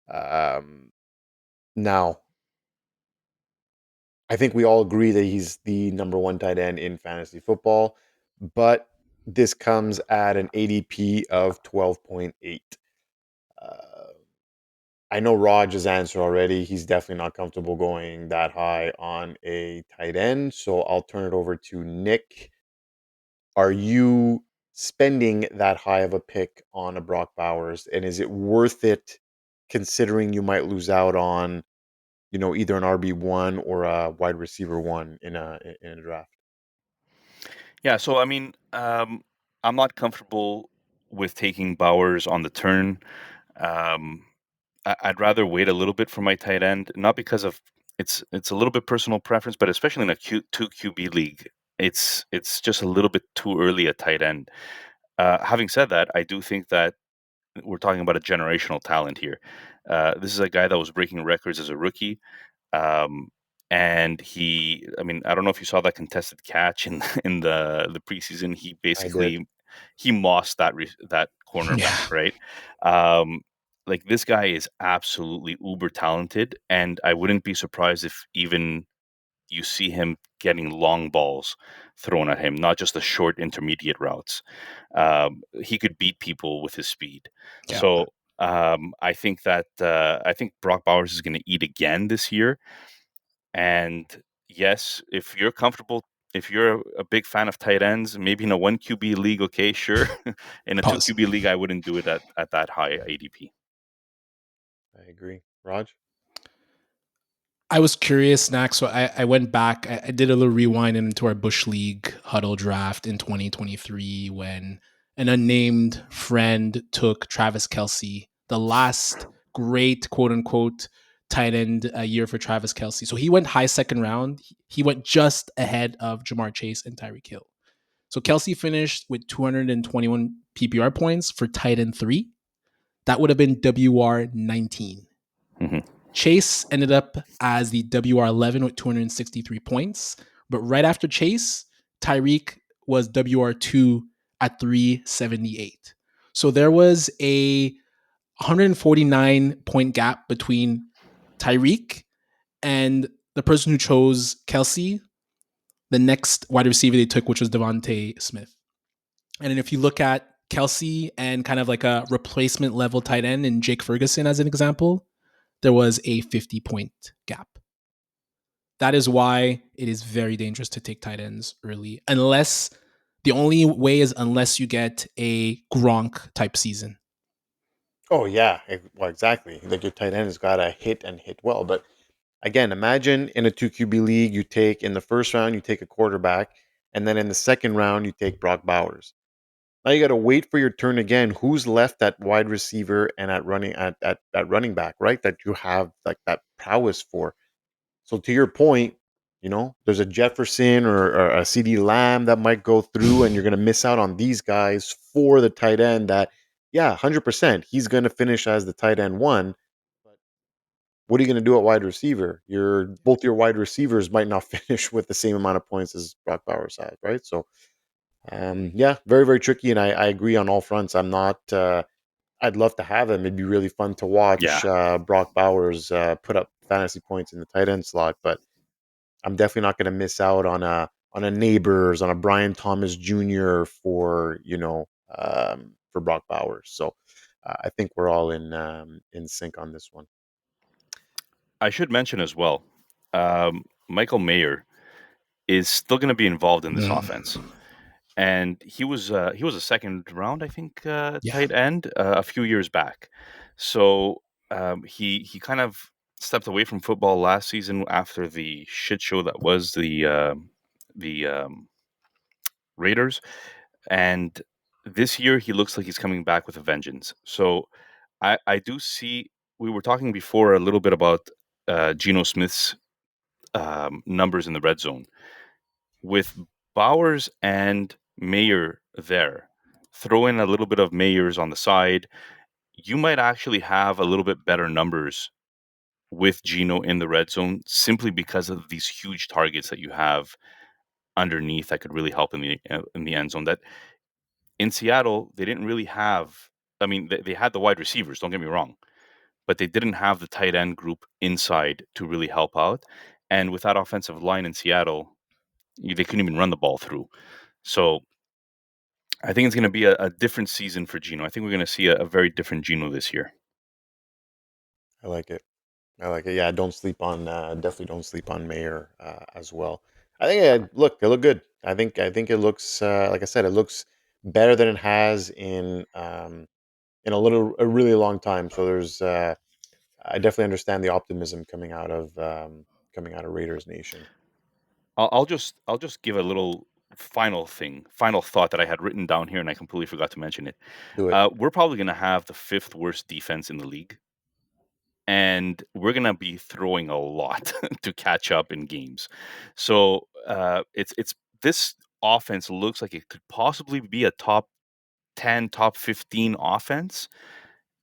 Now, I think we all agree that he's the number one tight end in fantasy football, but this comes at an ADP of 12.8. Uh, I know Rog's answer already. He's definitely not comfortable going that high on a tight end. So I'll turn it over to Nick. Are you spending that high of a pick on a Brock Bowers? And is it worth it considering you might lose out on, either an RB1 or a wide receiver one in a draft? Yeah, so I mean, I'm not comfortable with taking Bowers on the turn. Um, I'd rather wait a little bit for my tight end, not because of it's a little bit personal preference, but especially in a two QB league, it's just a little bit too early at tight end. Having said that, I do think that we're talking about a generational talent here. This is a guy that was breaking records as a rookie. Um, and I mean, I don't know if you saw that contested catch in in the preseason. He I did. basically he mossed that cornerback, Yeah. right? Um, like this guy is absolutely uber talented, and I wouldn't be surprised if even you see him getting long balls thrown at him, not just the short intermediate routes. He could beat people with his speed. Yeah. So I think Brock Bowers is going to eat again this year. And yes, if you're a big fan of tight ends, maybe in a one QB league, okay, sure. In a two Pause. QB league, I wouldn't do it at that high ADP. I agree. Rog? I was curious, Nacc, so I went back. I did a little rewind into our Bush League Huddle draft in 2023 when an unnamed friend took Travis Kelce, the last great quote unquote tight end year for Travis Kelce. So he went high second round. He went just ahead of Jamar Chase and Tyreek Hill. So Kelce finished with 221 PPR points for tight end 3. That would have been WR 19. Mm-hmm. Chase ended up as the WR11 with 263 points. But right after Chase, Tyreek was WR2 at 378. So there was a 149 point gap between Tyreek and the person who chose Kelce, the next wide receiver they took, which was Devontae Smith. And then if you look at Kelce and kind of like a replacement level tight end in Jake Ferguson as an example, there was a 50-point gap. That is why it is very dangerous to take tight ends early, unless the only way is unless you get a Gronk type season. Oh yeah, well exactly. Like your tight end has got to hit and hit well. But again, imagine in a two QB league, you take in the first round you take a quarterback, and then in the second round you take Brock Bowers. Now you got to wait for your turn again. Who's left at wide receiver and at running back, right? That you have like that prowess for. So to your point, there's a Jefferson or a CD Lamb that might go through, and you're going to miss out on these guys for the tight end. That, yeah, 100%, he's going to finish as the tight end one. But what are you going to do at wide receiver? Both your wide receivers might not finish with the same amount of points as Brock Bowers had, right? So, yeah, very very tricky, and I agree on all fronts. I'm not. I'd love to have him. It'd be really fun to watch Yeah, Brock Bowers put up fantasy points in the tight end slot, but I'm definitely not going to miss out on a Neighbors, on a Brian Thomas Jr. For Brock Bowers. So I think we're all in sync on this one. I should mention as well, Michael Mayer is still going to be involved in this offense. And he was a second round, I think, Yeah. tight end a few years back. So he kind of stepped away from football last season after the shit show that was the Raiders, and this year he looks like he's coming back with a vengeance. So I do see. We were talking before a little bit about Geno Smith's numbers in the red zone with Bowers and Mayer there. Throw in a little bit of Mayers on the side. You might actually have a little bit better numbers with Geno in the red zone simply because of these huge targets that you have underneath that could really help in the end zone. That in Seattle, they didn't really have. I mean, they had the wide receivers. Don't get me wrong, but they didn't have the tight end group inside to really help out. And with that offensive line in Seattle, they couldn't even run the ball through. So I think it's going to be a different season for Geno. I think we're going to see a very different Geno this year. I like it. Yeah, don't sleep on definitely don't sleep on Mayer as well. I think it looked good. I think it looks like I said, it looks better than it has in a really long time. So there's I definitely understand the optimism coming out of Raiders Nation. I'll just give a little final thought that I had written down here, and I completely forgot to mention it. Do it. We're probably going to have the 5th worst defense in the league, and we're going to be throwing a lot to catch up in games. So it's this offense looks like it could possibly be a top 10, top 15 offense.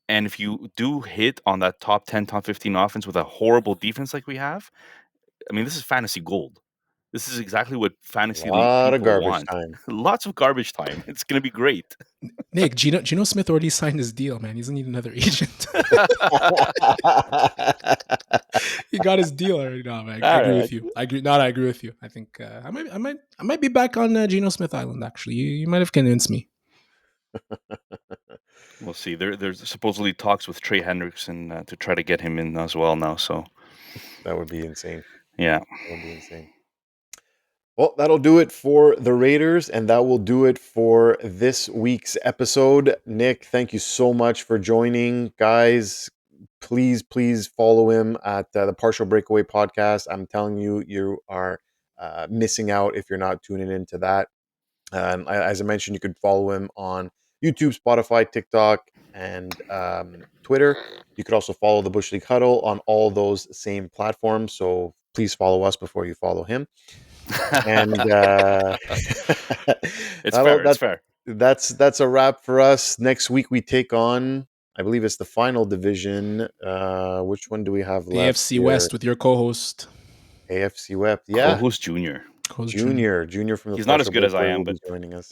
And if you do hit on that top 10, top 15 offense with a horrible defense like we have, I mean, this is fantasy gold. This is exactly what A fantasy league lot of people garbage want. time. Lots of garbage time. It's going to be great. Nick, Geno Smith already signed his deal, man. He doesn't need another agent. He got his deal already. No, man, I agree with you. I agree with you. I think I might be back on Geno Smith Island. Actually, you might have convinced me. We'll see. There's supposedly talks with Trey Hendrickson to try to get him in as well now. So that would be insane. Yeah, that would be insane. Well, that'll do it for the Raiders, and that will do it for this week's episode. Nick, thank you so much for joining. Guys, please follow him at the Partial Breakaway podcast. I'm telling you, you are missing out if you're not tuning into that. As I mentioned, you could follow him on YouTube, Spotify, TikTok, and Twitter. You could also follow the Bush League Huddle on all those same platforms. So please follow us before you follow him. And it's fair. It's fair. That's a wrap for us. Next week we take on, I believe it's the final division. Which one do we have left? AFC West with your co-host. AFC West, yeah. Co-host Junior from the. He's not as good as I am, but joining us.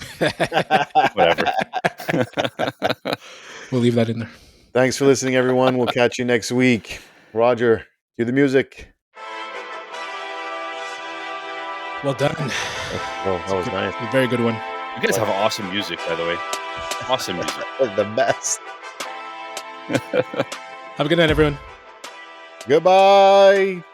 Whatever. We'll leave that in there. Thanks for listening, everyone. We'll catch you next week. Roger, cue the music. Well done. That was nice. A very good one. You guys have awesome music, by the way. Awesome music. The best. Have a good night, everyone. Goodbye.